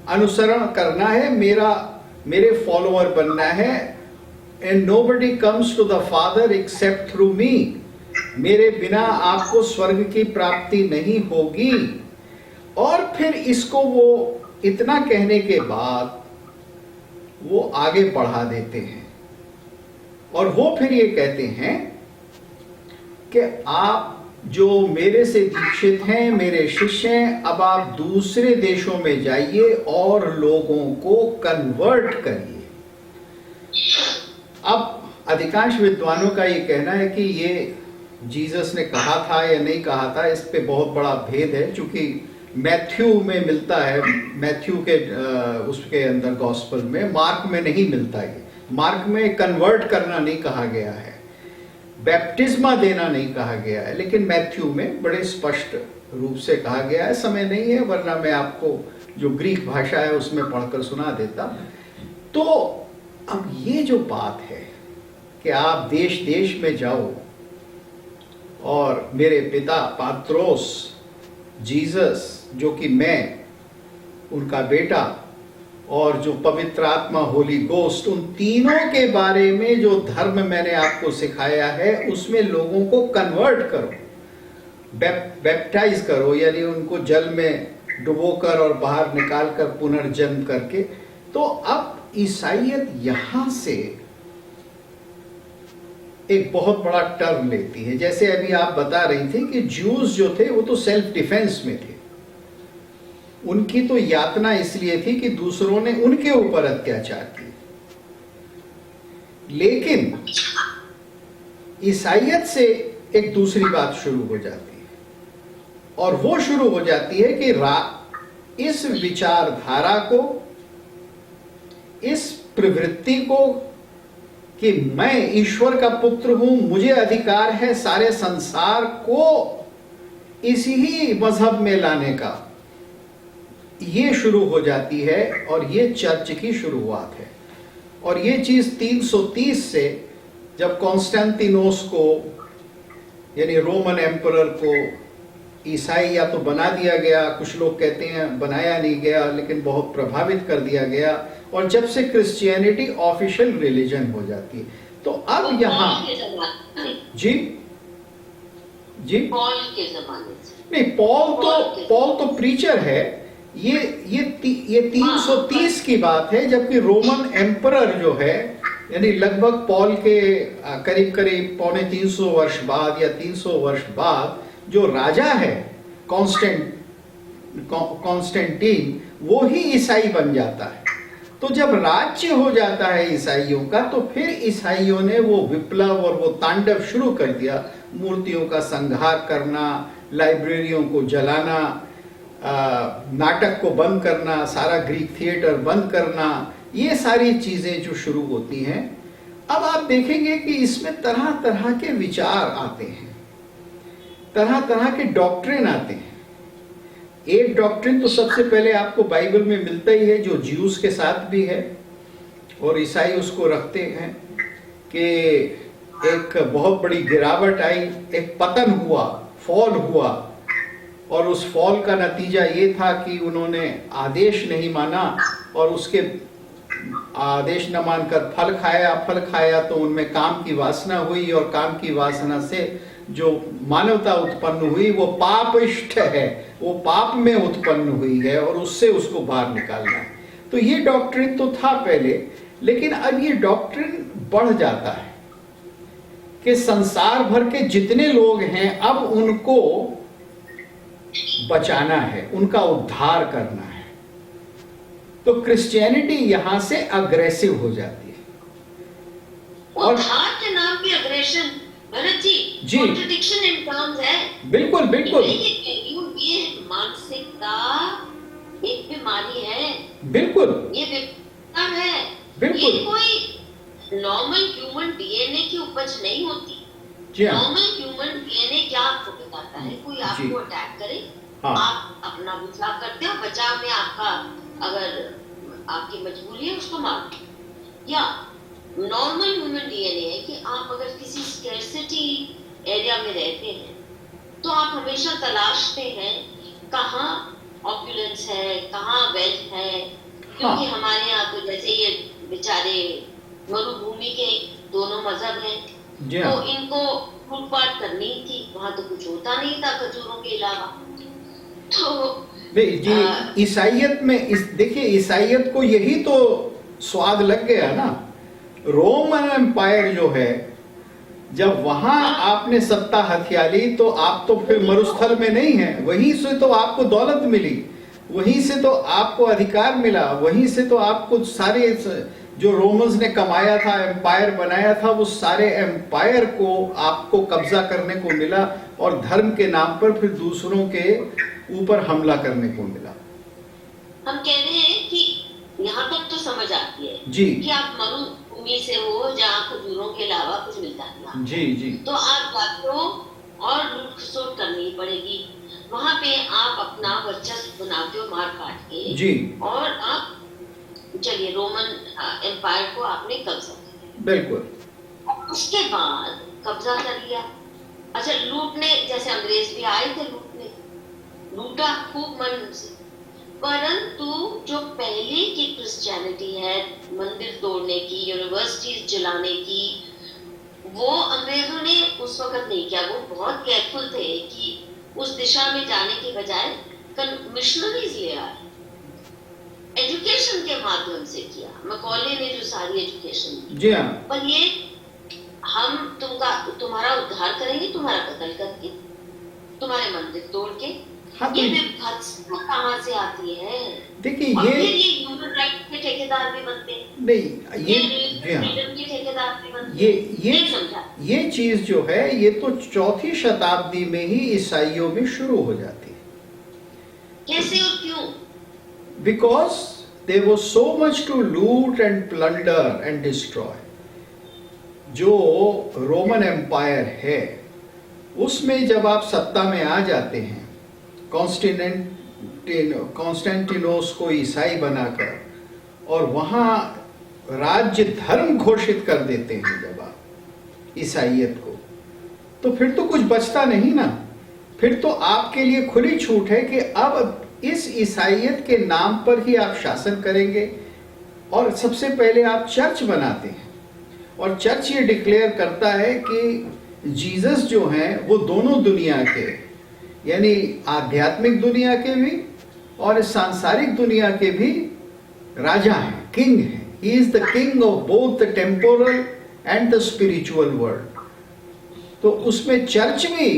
B: अनुसरण करना है, मेरे फॉलोअर बनना है। And nobody comes to the father except through me. मेरे बिना आपको स्वर्ग की प्राप्ति नहीं होगी। और फिर इसको वो इतना कहने के बाद वो आगे बढ़ा देते हैं, और वो फिर ये कहते हैं कि आप जो मेरे से दीक्षित हैं, मेरे शिष्य हैं, अब आप दूसरे देशों में जाइए और लोगों को कन्वर्ट करिए। अब अधिकांश विद्वानों का ये कहना है कि ये जीसस ने कहा था या नहीं कहा था, इस पे बहुत बड़ा भेद है, क्योंकि मैथ्यू में मिलता है, मैथ्यू के उसके अंदर गॉस्पेल में, मार्क में नहीं मिलता। ये मार्क में कन्वर्ट करना नहीं कहा गया है, बैप्टिज्मा देना नहीं कहा गया है, लेकिन मैथ्यू में बड़े स्पष्ट रूप से कहा गया है। समय नहीं है, वरना मैं आपको जो ग्रीक भाषा है उसमें पढ़कर सुना देता। तो अब ये जो बात है कि आप देश देश में जाओ और मेरे पिता पात्रोस, जीसस जो कि मैं उनका बेटा, और जो पवित्र आत्मा होली गोस्ट, उन तीनों के बारे में जो धर्म मैंने आपको सिखाया है उसमें लोगों को कन्वर्ट करो, बैप्टाइज करो, यानी उनको जल में डुबोकर और बाहर निकालकर पुनर्जन्म करके। तो अब ईसाइयत यहां से एक बहुत बड़ा टर्म लेती है। जैसे अभी आप बता रही थी कि ज्यूज जो थे वो तो सेल्फ डिफेंस में थे, उनकी तो यातना इसलिए थी कि दूसरों ने उनके ऊपर अत्याचार किए। लेकिन ईसाइयत से एक दूसरी बात शुरू हो जाती है, और वो शुरू हो जाती है कि इस विचारधारा को, इस प्रवृत्ति को कि मैं ईश्वर का पुत्र हूं, मुझे अधिकार है सारे संसार को इसी ही मजहब में लाने का, ये शुरू हो जाती है, और ये चर्च की शुरुआत है। और ये चीज 330 से, जब कॉन्स्टेंटिनोस को, यानी रोमन एम्परर को, ईसाई या तो बना दिया गया, कुछ लोग कहते हैं बनाया नहीं गया, लेकिन बहुत प्रभावित कर दिया गया, और जब से क्रिश्चियनिटी ऑफिशियल रिलीजन हो जाती है, तो अब यहाँ जी जी
A: पॉल के जमाने से
B: नहीं, पॉल तो प्रीचर है। ये 330 की बात है, जबकि रोमन एम्परर जो है, यानी लगभग पॉल के करीब करीब 350 वर्ष बाद या 300 वर्ष बाद जो राजा है कॉन्स्टेंटीन, वो ही ईसाई बन जाता है। तो जब राज्य हो जाता है ईसाइयों का, तो फिर ईसाइयों ने वो विप्लव और वो तांडव शुरू कर दिया, मूर्तियों का संहार करना, लाइब्रेरियों को जलाना, नाटक को बंद करना, सारा ग्रीक थिएटर बंद करना, ये सारी चीजें जो शुरू होती हैं। अब आप देखेंगे कि इसमें तरह तरह के विचार आते हैं, तरह तरह के डॉक्ट्रिन आते हैं। एक डॉक्ट्रिन तो सबसे पहले आपको बाइबल में मिलता ही है, जो ज्यूस के साथ भी है और ईसाई उसको रखते हैं कि एक बहुत बड़ी गिरावट आई, एक पतन हुआ, फॉल हुआ, और उस फॉल का नतीजा ये था कि उन्होंने आदेश नहीं माना और उसके आदेश न मानकर फल खाया तो उनमें काम की वासना हुई, और काम की वासना से जो मानवता उत्पन्न हुई वो पापिष्ठ है, वो पाप में उत्पन्न हुई है, और उससे उसको बाहर निकालना है। तो ये डॉक्ट्रिन तो था पहले, लेकिन अब ये डॉक्ट्रिन बढ़ जाता है कि संसार भर के जितने लोग हैं अब उनको बचाना है, उनका उद्धार करना है। तो क्रिश्चियनिटी यहां से अग्रेसिव हो जाती है। और
A: उद्धार के नाम पे aggression, Bharat ji, contradiction in terms है।
B: बिल्कुल बिल्कुल,
A: ये मानसिकता एक बीमारी है,
B: बिल्कुल
A: ये विकार है,
B: बिल्कुल,
A: ये कोई नॉर्मल ह्यूमन डीएनए की उपज नहीं होती। नॉर्मल ह्यूमन डीएनए क्या आपको बताता है? कोई आपको अटैक करे, हाँ, आप अपना बचाव करते हो, बचाव में आपका अगर आपकी मजबूरी है उसको मार दो। या नॉर्मल ह्यूमन डीएनए है कि आप अगर किसी स्कैर्सिटी एरिया में रहते हैं तो आप हमेशा तलाशते हैं कहाँ ऑप्युलेंस है, कहाँ वेल्थ है, क्योंकि हाँ, हमारे यहाँ तो जैसे ये बेचारे मरुभूमि के दोनों मजहब हैं, तो इनको लूटपाट करनी थी, वहां तो कुछ होता नहीं था खजूरों के अलावा। तो
B: जी ईसाइयत में देखिए, ईसाइयत को यही तो स्वाद लग गया ना। रोमन एम्पायर जो है, जब वहां आपने सत्ता हथिया ली तो आप तो फिर मरुस्थल में नहीं है, वहीं से तो आपको दौलत मिली, वहीं से तो आपको अधिकार मिला, वहीं से तो आपको सारे जो रोमन्स ने कमाया था, एम्पायर बनाया था, वो सारे एम्पायर को आपको कब्जा करने को मिला, और धर्म के नाम पर फिर दूसरों के ऊपर हमला करने को मिला।
A: हम कह रहे हैं कि यहाँ तक तो समझ आती है
B: जी
A: कि आप मरुभूमि से हो जहाँ खजूरों के अलावा कुछ मिलता नहीं,
B: जी जी, तो
A: आप जाते हो और लूट खसोट करनी पड़ेगी, वहां पे आप अपना वर्चस्व बनाते हो मार काट के जी, और आप चलिए रोमन एम्पायर को आपने कब्जा किया, बिल्कुल, उसके बाद कब्जा कर लिया। अच्छा, लूटने जैसे अंग्रेज भी आए थे, लूटा खूब मन से, परंतु जो पहले की क्रिश्चियनिटी है, मंदिर तोड़ने की, यूनिवर्सिटीज जलाने की, वो अंग्रेजों ने उस वक्त नहीं किया। वो बहुत केयरफुल थे कि उस दिशा में जाने के बजाय मिशनरीज ले आए, एजुकेशन के माध्यम से किया। मैकॉले ने जो सारी एजुकेशन दी, जी हाँ, पर ये हम तुम्हारा उद्धार करेंगे तुम्हारा कत्ल करके, तुम्हारे मंदिर तोड़ के। हाँ, ये विभत्सता कहाँ से आती है? देखिए, ये ह्यूमन राइट के ठेकेदार भी बनते हैं, नहीं ये फ्रीडम के ठेकेदार भी बनते हैं।
B: ये चीज जो है, ये तो 4वीं शताब्दी में ही ईसाइयों में शुरू हो जाती है।
A: कैसे और क्यों?
B: Because there was so much to loot and plunder and destroy. जो रोमन एम्पायर है, उसमें जब आप सत्ता में आ जाते हैं, कॉन्स्टेंटिनोस को ईसाई बनाकर, और वहां राज्य धर्म घोषित कर देते हैं जब आप ईसाइयत को, तो फिर तो कुछ बचता नहीं ना। फिर तो आपके लिए खुली छूट है कि अब इस ईसाइयत के नाम पर ही आप शासन करेंगे। और सबसे पहले आप चर्च बनाते हैं, और चर्च ये डिक्लेयर करता है कि जीसस जो हैं वो दोनों दुनिया के, यानी आध्यात्मिक दुनिया के भी और सांसारिक दुनिया के भी राजा हैं, किंग हैं। He is the king of both the temporal and the spiritual world. तो उसमें चर्च भी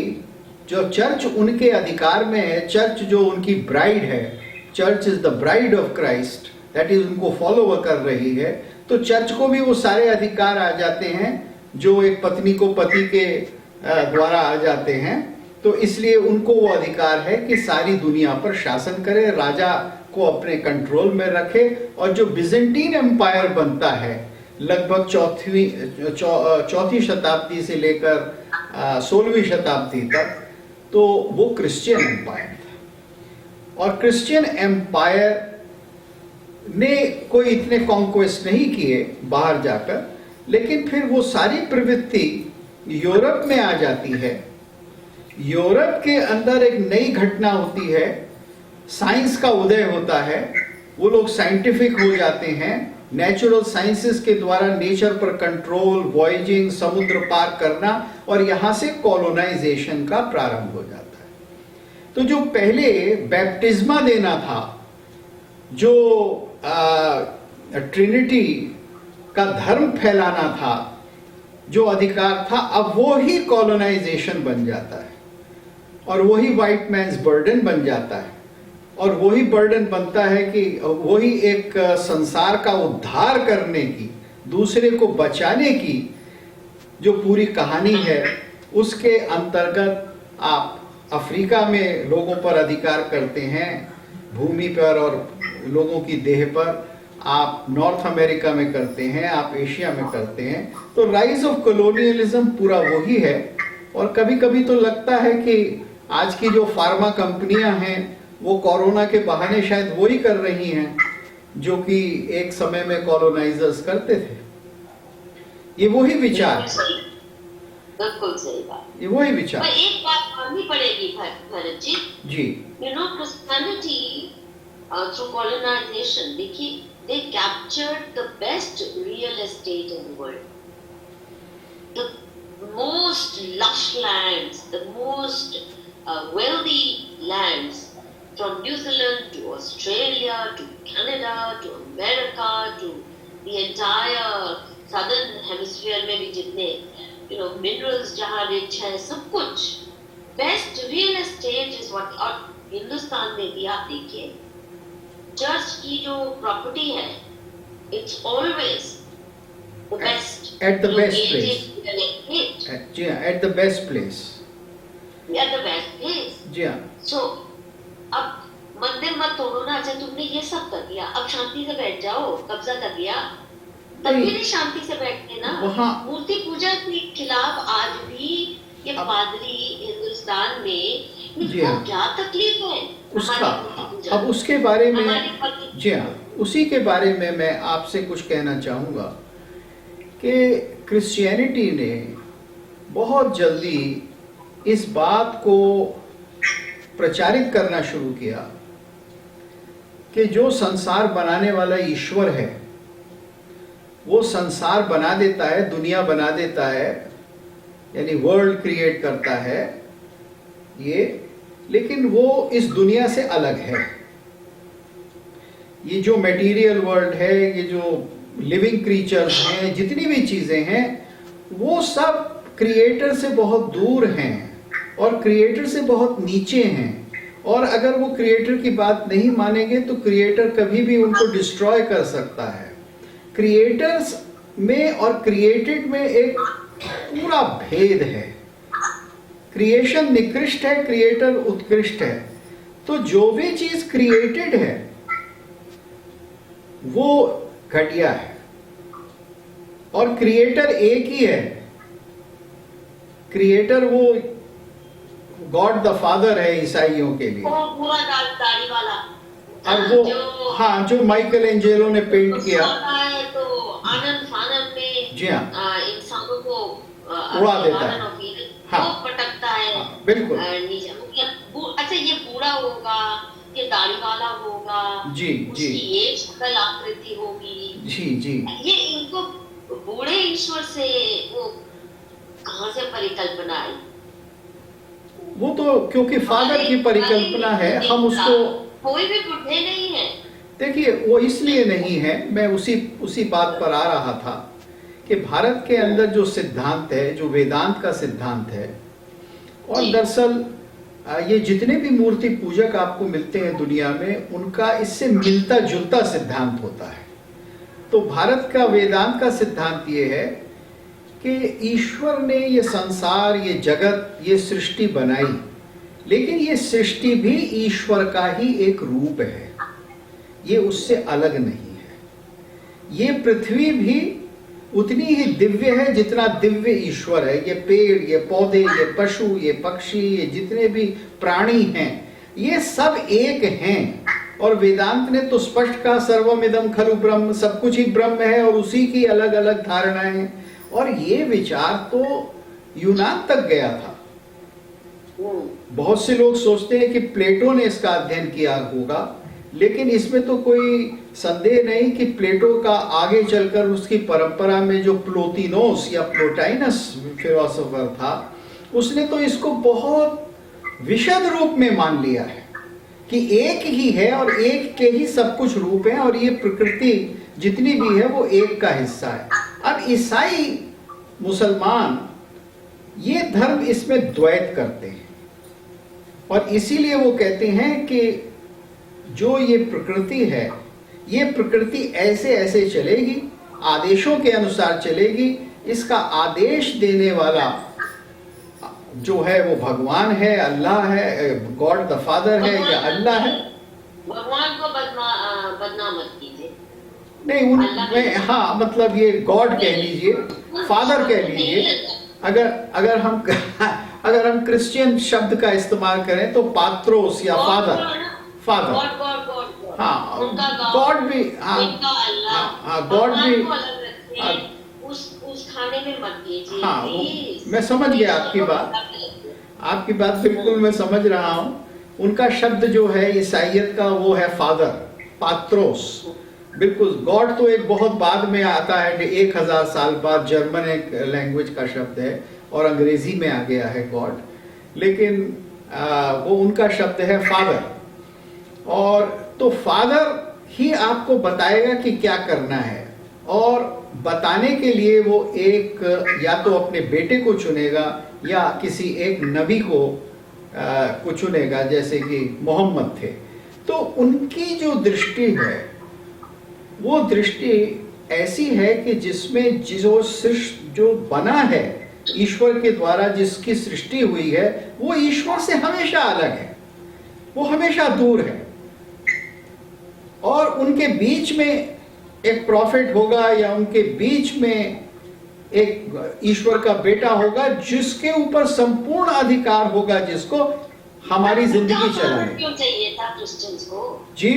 B: जो चर्च उनके अधिकार में है, चर्च जो उनकी ब्राइड है, church is the bride of Christ, that is उनको फॉलो कर रही है, तो चर्च को भी वो सारे अधिकार आ जाते हैं जो एक पत्नी को पति के द्वारा आ जाते हैं। तो इसलिए उनको वो अधिकार है कि सारी दुनिया पर शासन करे, राजा को अपने कंट्रोल में रखे। और जो बिजेंटीन एम्पायर बनता है लगभग चौथी शताब्दी से लेकर 16वीं शताब्दी तक, तो वो क्रिश्चियन एम्पायर था। और क्रिश्चियन एम्पायर ने कोई इतने कॉन्क्वेस्ट नहीं किए बाहर जाकर, लेकिन फिर वो सारी प्रवृत्ति यूरोप में आ जाती है। यूरोप के अंदर एक नई घटना होती है, साइंस का उदय होता है, वो लोग साइंटिफिक हो जाते हैं, नेचुरल साइंसेस के द्वारा नेचर पर कंट्रोल, वॉयजिंग, समुद्र पार करना, और यहां से कॉलोनाइजेशन का प्रारंभ हो जाता है। तो जो पहले बैप्टिज्मा देना था, जो ट्रिनिटी का धर्म फैलाना था, जो अधिकार था, अब वो ही कॉलोनाइजेशन बन जाता है और वही व्हाइट मैन्स बर्डन बन जाता है। और वही बर्डन बनता है कि वही एक संसार का उद्धार करने की, दूसरे को बचाने की जो पूरी कहानी है, उसके अंतर्गत आप अफ्रीका में लोगों पर अधिकार करते हैं, भूमि पर और लोगों की देह पर, आप नॉर्थ अमेरिका में करते हैं, आप एशिया में करते हैं। तो राइज ऑफ कॉलोनियलिज्म पूरा वही है। और कभी कभी तो लगता है कि आज की जो फार्मा कंपनियां हैं वो कोरोना के बहाने शायद वही कर रही हैं जो कि एक समय में कॉलोनाइजर्स करते थे। ये वही विचार,
A: बिल्कुल सही बात,
B: ये वही विचार।
A: पर एक बात माननी पड़ेगी Bharat ji, you know Christianity through colonization, देखिए they captured the best real estate in the world, the most lush lands, the most wealthy lands, from New Zealand to Australia to Canada to America to the entire southern hemisphere में भी जितने minerals जहाँ rich है, सब कुछ best real estate is what। और हिंदुस्तान में भी आप देखिए चर्च की जो प्रॉपर्टी है, it's always the best,
B: at the best place,
A: जी हाँ,
B: at the best place,
A: at the best place,
B: जी हाँ।
A: So अब मंदिर मत तोड़ो ना, अच्छा तुमने ये सब कर दिया, अब शांति से बैठ जाओ, कब्जा कर लिया, तब भी नहीं शांति से बैठते ना।
B: वहाँ
A: मूर्ति पूजा के खिलाफ आज भी ये पादरी हिंदुस्तान में, इनको क्या तकलीफ है
B: उसका, अब उसके बारे में, जी हाँ, उसी के बारे में मैं आपसे कुछ कहना चाहूँगा कि क्रिश्चियनिटी ने बहुत जल्दी इस बात को प्रचारित करना शुरू किया कि जो संसार बनाने वाला ईश्वर है वो संसार बना देता है, दुनिया बना देता है, यानी वर्ल्ड क्रिएट करता है ये, लेकिन वो इस दुनिया से अलग है। ये जो मटेरियल वर्ल्ड है, ये जो लिविंग क्रीचर्स हैं, जितनी भी चीजें हैं, वो सब क्रिएटर से बहुत दूर हैं और क्रिएटर से बहुत नीचे हैं। और अगर वो क्रिएटर की बात नहीं मानेंगे तो क्रिएटर कभी भी उनको डिस्ट्रॉय कर सकता है। क्रिएटर्स में और क्रिएटेड में एक पूरा भेद है। क्रिएशन निकृष्ट है, क्रिएटर उत्कृष्ट है। तो जो भी चीज क्रिएटेड है वो घटिया है और क्रिएटर एक ही है। क्रिएटर वो गॉड द फादर है ईसाइयों के लिए,
A: वो पूरा दाढ़ी वाला,
B: और वो हाँ जो माइकल एंजेलो ने पेंट किया
A: है, तो आनंद फानंद में
B: जी हाँ
A: इंसानों को
B: उड़ा देता है,
A: हाँ, वो पटकता है,
B: हाँ, बिल्कुल।
A: अच्छा ये बूढ़ा होगा, ये दाढ़ी वाला होगा,
B: जी जी,
A: उसकी ये शक्ल आकृति होगी,
B: जी जी,
A: ये इनको बूढ़े ईश्वर से वो कहाँ से परिकल्पना आई?
B: वो तो क्योंकि फादर की परिकल्पना है, हम उसको,
A: कोई भी बुढ़े नहीं है।
B: देखिए वो इसलिए नहीं है, मैं उसी बात पर आ रहा था कि भारत के अंदर जो सिद्धांत है, जो वेदांत का सिद्धांत है, और दरअसल ये जितने भी मूर्ति पूजक आपको मिलते हैं दुनिया में, उनका इससे मिलता जुलता सिद्धांत होता है। तो भारत का वेदांत का सिद्धांत ये है कि ईश्वर ने ये संसार, ये जगत, ये सृष्टि बनाई, लेकिन ये सृष्टि भी ईश्वर का ही एक रूप है, ये उससे अलग नहीं है। ये पृथ्वी भी उतनी ही दिव्य है जितना दिव्य ईश्वर है। ये पेड़, ये पौधे, ये पशु, ये पक्षी, ये जितने भी प्राणी हैं, ये सब एक हैं। और वेदांत ने तो स्पष्ट कहा सर्वमिदं खलु ब्रह्म, सब कुछ ही ब्रह्म है और उसी की अलग अलग धारणाएं हैं। और ये विचार तो यूनान तक गया था। बहुत से लोग सोचते हैं कि प्लेटो ने इसका अध्ययन किया होगा, लेकिन इसमें तो कोई संदेह नहीं कि प्लेटो का आगे चलकर उसकी परंपरा में जो प्लोतिनोस या प्लोटाइनस फिलोसोफर था, उसने तो इसको बहुत विशद रूप में मान लिया है कि एक ही है और एक के ही सब कुछ रूप है, और ये प्रकृति जितनी भी है वो एक का हिस्सा है। अब ईसाई, मुसलमान, ये धर्म इसमें द्वैत करते हैं, और इसीलिए वो कहते हैं कि जो ये प्रकृति है, ये प्रकृति ऐसे ऐसे चलेगी, आदेशों के अनुसार चलेगी। इसका आदेश देने वाला जो है वो भगवान है, अल्लाह है, गॉड द फादर है या अल्लाह है।
A: भगवान को बदनाम मत कीजिए।
B: नहीं, उनमें हाँ, मतलब ये गॉड कह लीजिए, फादर कह लीजिए। अगर हम क्रिश्चियन शब्द का इस्तेमाल करें तो पात्रोस या फादर, हाँ, गॉड भी, हाँ, गॉड भी,
A: उस खाने में मत कीजिए।
B: हाँ, मैं समझ गया आपकी बात बिल्कुल मैं समझ रहा हूँ। उनका शब्द जो है ईसाइयत का वो है फादर, पात्रोस। बिल्कुल, गॉड तो एक बहुत बाद में आता है, 1000 साल बाद जर्मन एक लैंग्वेज का शब्द है और अंग्रेजी में आ गया है गॉड, लेकिन वो उनका शब्द है फादर। और तो फादर ही आपको बताएगा कि क्या करना है, और बताने के लिए वो एक या तो अपने बेटे को चुनेगा या किसी एक नबी को चुनेगा, जैसे कि मोहम्मद थे। तो उनकी जो दृष्टि है वो दृष्टि ऐसी है कि जिसमें जो बना है ईश्वर के द्वारा, जिसकी सृष्टि हुई है, वो ईश्वर से हमेशा अलग है, वो हमेशा दूर है। और उनके बीच में एक प्रॉफिट होगा या उनके बीच में एक ईश्वर का बेटा होगा जिसके ऊपर संपूर्ण अधिकार होगा, जिसको हमारी जिंदगी चलाए।
A: क्यों चाहिए था क्रिश्चियंस को?
B: जी,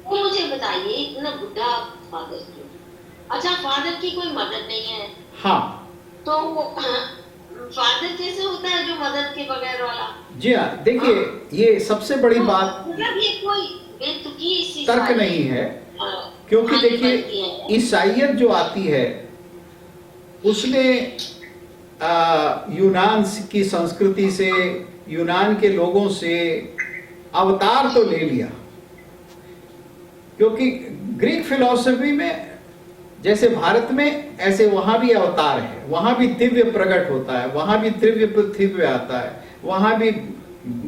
A: वो मुझे बताइए, इतना बुढ़ा फादर क्यों? अच्छा, फादर की कोई मदद नहीं है।
B: हाँ,
A: तो फादर कैसे होता है जो मदद के बगैर वाला?
B: जी हाँ, देखिए, ये सबसे बड़ी बात,
A: मतलब ये कोई बेतुकी
B: तर्क नहीं है, क्योंकि देखिए ईसाइयत जो आती है उसने यूनान की संस्कृति से, यूनान के लोगों से अवतार तो ले लिया, क्योंकि ग्रीक फिलॉसफी में जैसे भारत में ऐसे वहां भी अवतार है, वहां भी दिव्य प्रकट होता है, वहां भी दिव्य पृथ्वी आता है, वहां भी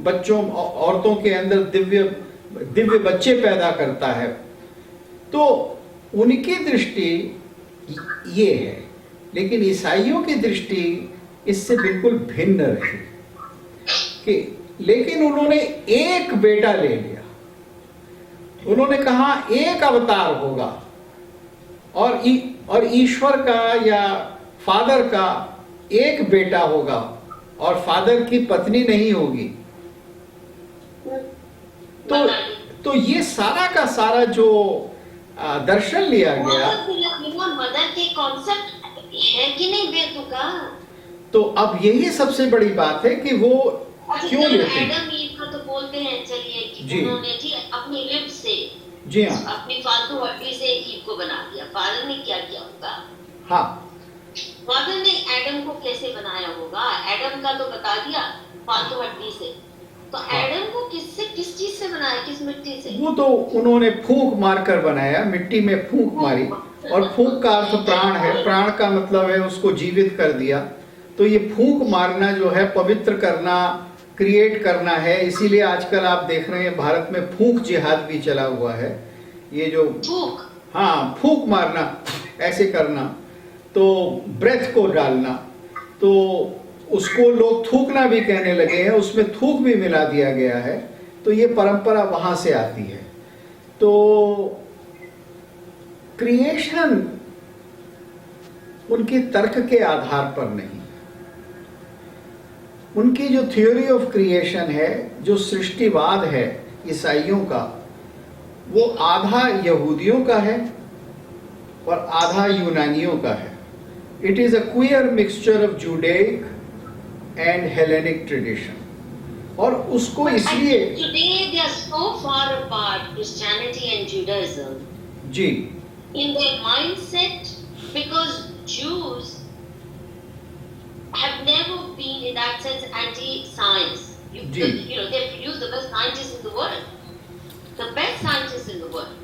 B: बच्चों, औरतों के अंदर दिव्य बच्चे पैदा करता है। तो उनकी दृष्टि ये है, लेकिन ईसाइयों की दृष्टि इससे बिल्कुल भिन्न रही कि, लेकिन उन्होंने एक बेटा ले लिया। उन्होंने कहा एक अवतार होगा, और ईश्वर का या फादर का एक बेटा होगा, और फादर की पत्नी नहीं होगी। तो ये सारा का सारा जो दर्शन लिया गया,
A: मदर के कॉन्सेप्ट है कि नहीं बेतुका?
B: तो अब यही सबसे बड़ी बात है कि वो क्यों लेते हैं।
A: एडम ईव का तो बोलते हैं, चलिए, कि उन्होंने जी अपनी लिप से,
B: जी हाँ,
A: अपनी फालतू हड्डी से ईव को बना दिया। फादर ने क्या किया होगा?
B: हाँ,
A: फादर ने एडम को कैसे बनाया होगा? एडम का तो बता दिया, फालतू हड्डी से। तो एडम को किस चीज से बनाया, किस मिट्टी से?
B: वो तो उन्होंने फूंक मारकर बनाया, मिट्टी में फूंक मारी, और फूंक का अर्थ प्राण है, प्राण का मतलब है उसको जीवित कर दिया। तो ये फूंक मारना जो है, पवित्र करना, क्रिएट करना है, इसीलिए आजकल आप देख रहे हैं भारत में फूंक जिहाद भी चला हुआ है। ये जो
A: फूक,
B: हाँ, फूंक मारना, ऐसे करना, तो ब्रेथ को डालना, तो उसको लोग थूकना भी कहने लगे हैं, उसमें थूक भी मिला दिया गया है। तो ये परंपरा वहां से आती है। तो क्रिएशन उनके तर्क के आधार पर नहीं, उनकी जो थ्योरी ऑफ क्रिएशन है, जो सृष्टिवाद है ईसाइयों का, वो आधा यहूदियों का है और आधा यूनानियों का है। It is a queer mixture of Judaic and Hellenic tradition. और उसको इसलिए
A: today they are so far apart, Christianity and Judaism,
B: ji
A: in their mindset, because Jews have never been in that sense anti-science.
B: Ji.
A: They produce the best scientists in the world, the best scientists in the world.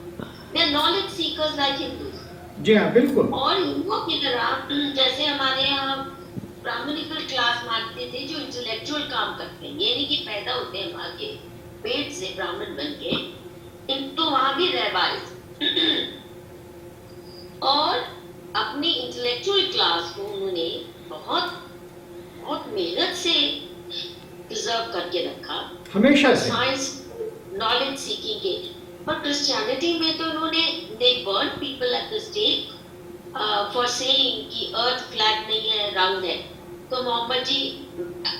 A: They are knowledge seekers like Hindus.
B: जी हाँ, बिल्कुल।
A: और हिंदुओं की तरह जैसे हमारे यहाँ Brahminical class मानते थे जो इंटेलेक्चुअल काम करते हैं, ये नहीं कि पैदा होते हैं वहाँ के पेट से ब्राह्मण बन के, इन तो वहाँ भी रहवाइज और अपनी इंटेलेक्चुअल क्लास को उन्होंने बहुत बहुत मेहनत से प्रिजर्व करके रखा,
B: हमेशा से।
A: साइंस नॉलेज सीकिंग के। पर क्रिश्चियनिटी में तो उन्होंने they burn people at the stake for saying कि अर्थ फ्लैट नहीं है, राउंड है। तो मोहम्मद जी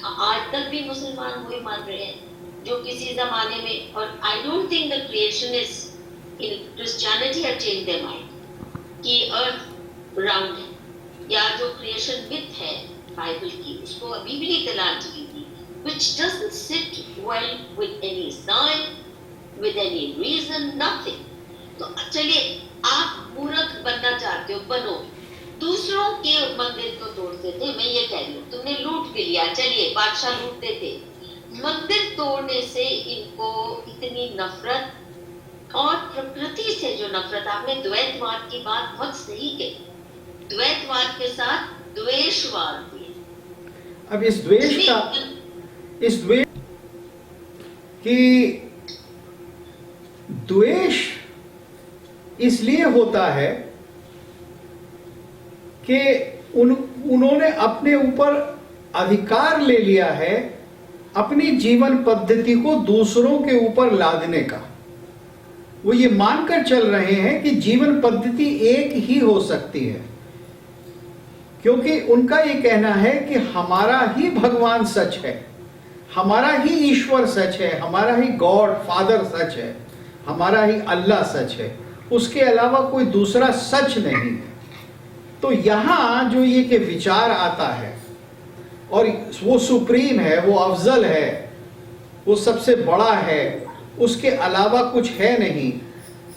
A: आज तक भी मुसलमान वही मान रहे हैं जो किसी जमाने में, और I don't think the creationist in Christianity have changed their mind कि अर्थ राउंड है, या जो क्रिएशन मिथ है बाइबल की, उसको अभी भी नहीं तलाश की थी, which doesn't sit well with any science, with any reason, nothing. तो चलिए, आप मूर्ख बनना चाहते हो, बनो। दूसरों के मंदिर को तोड़ते थे, मैं ये कह रही हूँ, तुमने लूट भी लिया, चलिए बादशाह लूटते थे। मंदिर तोड़ने से इनको इतनी नफरत, और प्रकृति से जो नफरत, आपने द्वैतवाद की बात बहुत सही कही, द्वैतवाद के साथ द्वेषवाद भी है।
B: अब इस द्वेष कि द्वेष इसलिए होता है कि उन्होंने अपने ऊपर अधिकार ले लिया है अपनी जीवन पद्धति को दूसरों के ऊपर लादने का। वो ये मानकर चल रहे हैं कि जीवन पद्धति एक ही हो सकती है, क्योंकि उनका ये कहना है कि हमारा ही भगवान सच है, हमारा ही ईश्वर सच है, हमारा ही गॉड फादर सच है, हमारा ही अल्लाह सच है, उसके अलावा कोई दूसरा सच नहीं है। तो यहां जो ये के विचार आता है, और वो सुप्रीम है, वो अफजल है, वो सबसे बड़ा है, उसके अलावा कुछ है नहीं,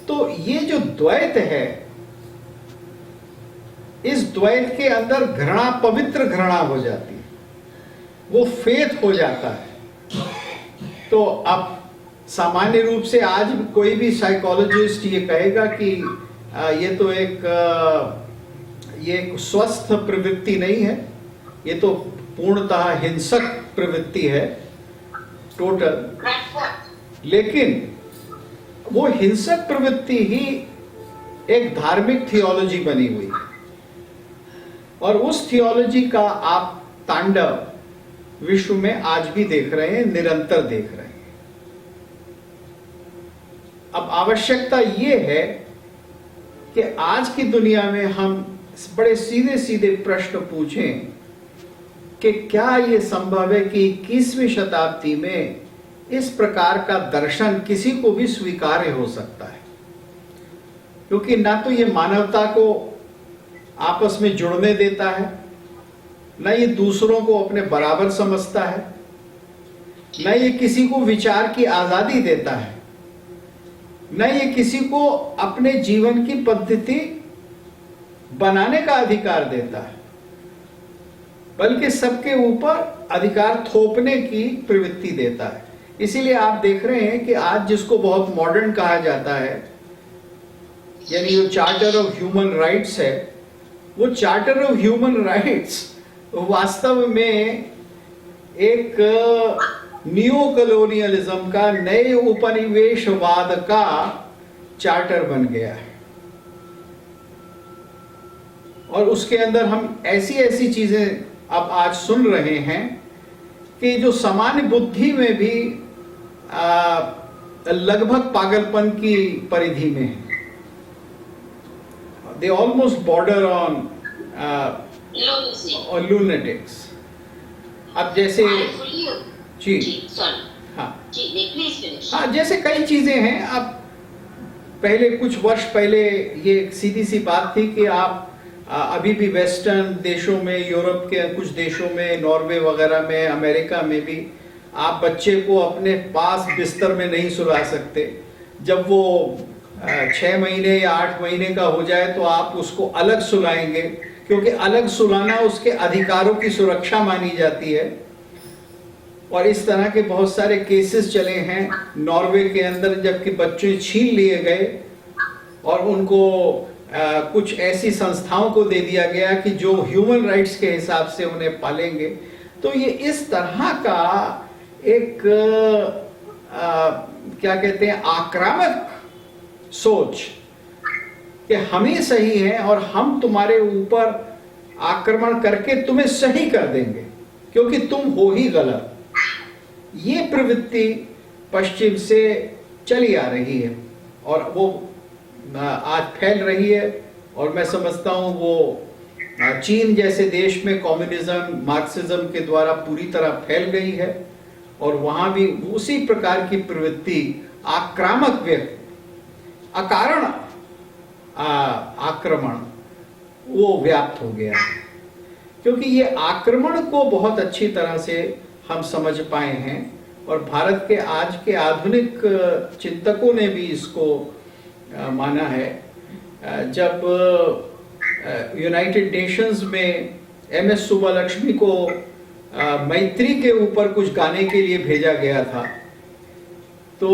B: तो ये जो द्वैत है, इस द्वैत के अंदर घृणा, पवित्र घृणा हो जाती है, वो फेथ हो जाता है। तो अब सामान्य रूप से आज कोई भी साइकोलॉजिस्ट ये कहेगा कि ये तो एक स्वस्थ प्रवृत्ति नहीं है, ये तो पूर्णतः हिंसक प्रवृत्ति है, टोटल। लेकिन वो हिंसक प्रवृत्ति ही एक धार्मिक थियोलॉजी बनी हुई है, और उस थियोलॉजी का आप तांडव विश्व में आज भी देख रहे हैं, निरंतर देख रहे हैं। अब आवश्यकता ये है कि आज की दुनिया में हम बड़े सीधे सीधे प्रश्न पूछें कि क्या ये संभव है कि 21वीं शताब्दी में इस प्रकार का दर्शन किसी को भी स्वीकार्य हो सकता है, क्योंकि ना तो ये मानवता को आपस में जुड़ने देता है, ना ये दूसरों को अपने बराबर समझता है, ना ये किसी को विचार की आजादी देता है, न ये किसी को अपने जीवन की पद्धति बनाने का अधिकार देता है, बल्कि सबके ऊपर अधिकार थोपने की प्रवृत्ति देता है। इसीलिए आप देख रहे हैं कि आज जिसको बहुत मॉडर्न कहा जाता है, यानी जो चार्टर ऑफ ह्यूमन राइट्स है, वो चार्टर ऑफ ह्यूमन राइट्स वास्तव में एक नियो कॉलोनियलिज्म का, नए उपनिवेशवाद का चार्टर बन गया है। और उसके अंदर हम ऐसी ऐसी चीजें अब आज सुन रहे हैं कि जो सामान्य बुद्धि में भी लगभग पागलपन की परिधि में है। They almost border on lunatics. अब जैसे जी हाँ हाँ, जैसे कई चीजें हैं। अब पहले कुछ वर्ष पहले ये सीधी सी बात थी कि आप अभी भी वेस्टर्न देशों में, यूरोप के कुछ देशों में, नॉर्वे वगैरह में, अमेरिका में भी आप बच्चे को अपने पास बिस्तर में नहीं सुला सकते। जब वो 6 महीने या 8 महीने का हो जाए तो आप उसको अलग सुलाएंगे, क्योंकि अलग सुलाना उसके अधिकारों की सुरक्षा मानी जाती है। और इस तरह के बहुत सारे केसेस चले हैं नॉर्वे के अंदर, जबकि बच्चे छीन लिए गए और उनको कुछ ऐसी संस्थाओं को दे दिया गया कि जो ह्यूमन राइट्स के हिसाब से उन्हें पालेंगे। तो ये इस तरह का एक क्या कहते हैं, आक्रामक सोच कि हम ही सही हैं और हम तुम्हारे ऊपर आक्रमण करके तुम्हें सही कर देंगे क्योंकि तुम हो ही गलत। ये प्रवृत्ति पश्चिम से चली आ रही है और वो आज फैल रही है। और मैं समझता हूँ वो चीन जैसे देश में कम्युनिज्म, मार्क्सिज्म के द्वारा पूरी तरह फैल गई है और वहां भी उसी प्रकार की प्रवृत्ति, आक्रामक व्यक्ति, अकारण आक्रमण, वो व्याप्त हो गया है। क्योंकि ये आक्रमण को बहुत अच्छी तरह से हम समझ पाए हैं और भारत के आज के आधुनिक चिंतकों ने भी इसको माना है। जब यूनाइटेड नेशंस में एमएस सुब्बालक्ष्मी को मैत्री के ऊपर कुछ गाने के लिए भेजा गया था, तो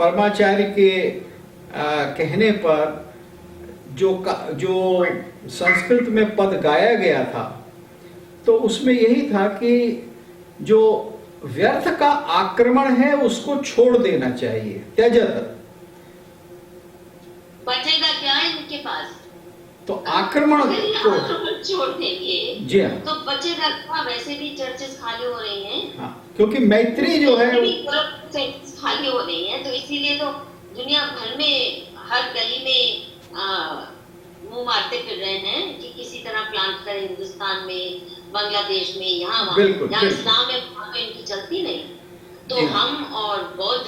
B: परमाचार्य के कहने पर जो संस्कृत में पद गाया गया था, तो उसमें यही था कि जो व्यर्थ का आक्रमण है उसको छोड़ देना चाहिए, त्यजत।
A: बचेगा क्या है इनके पास?
B: तो आक्रमण को
A: छोड़ देंगे
B: जी हाँ,
A: तो बचेगा क्या? वैसे भी चर्चेस खाली हो रही हैं।
B: हाँ, क्योंकि मैत्री जो है
A: चर्चेस खाली हो रही हैं, तो इसीलिए तो दुनिया भर में हर गली में मुंह मारते फिर रहे हैं कि किसी तरह प्लांट करें हिंदुस्तान में, बांग्लादेश में, यहाँ जहाँ इस्लाम है वहाँ तो इनकी चलती नहीं। तो हम और बौद्ध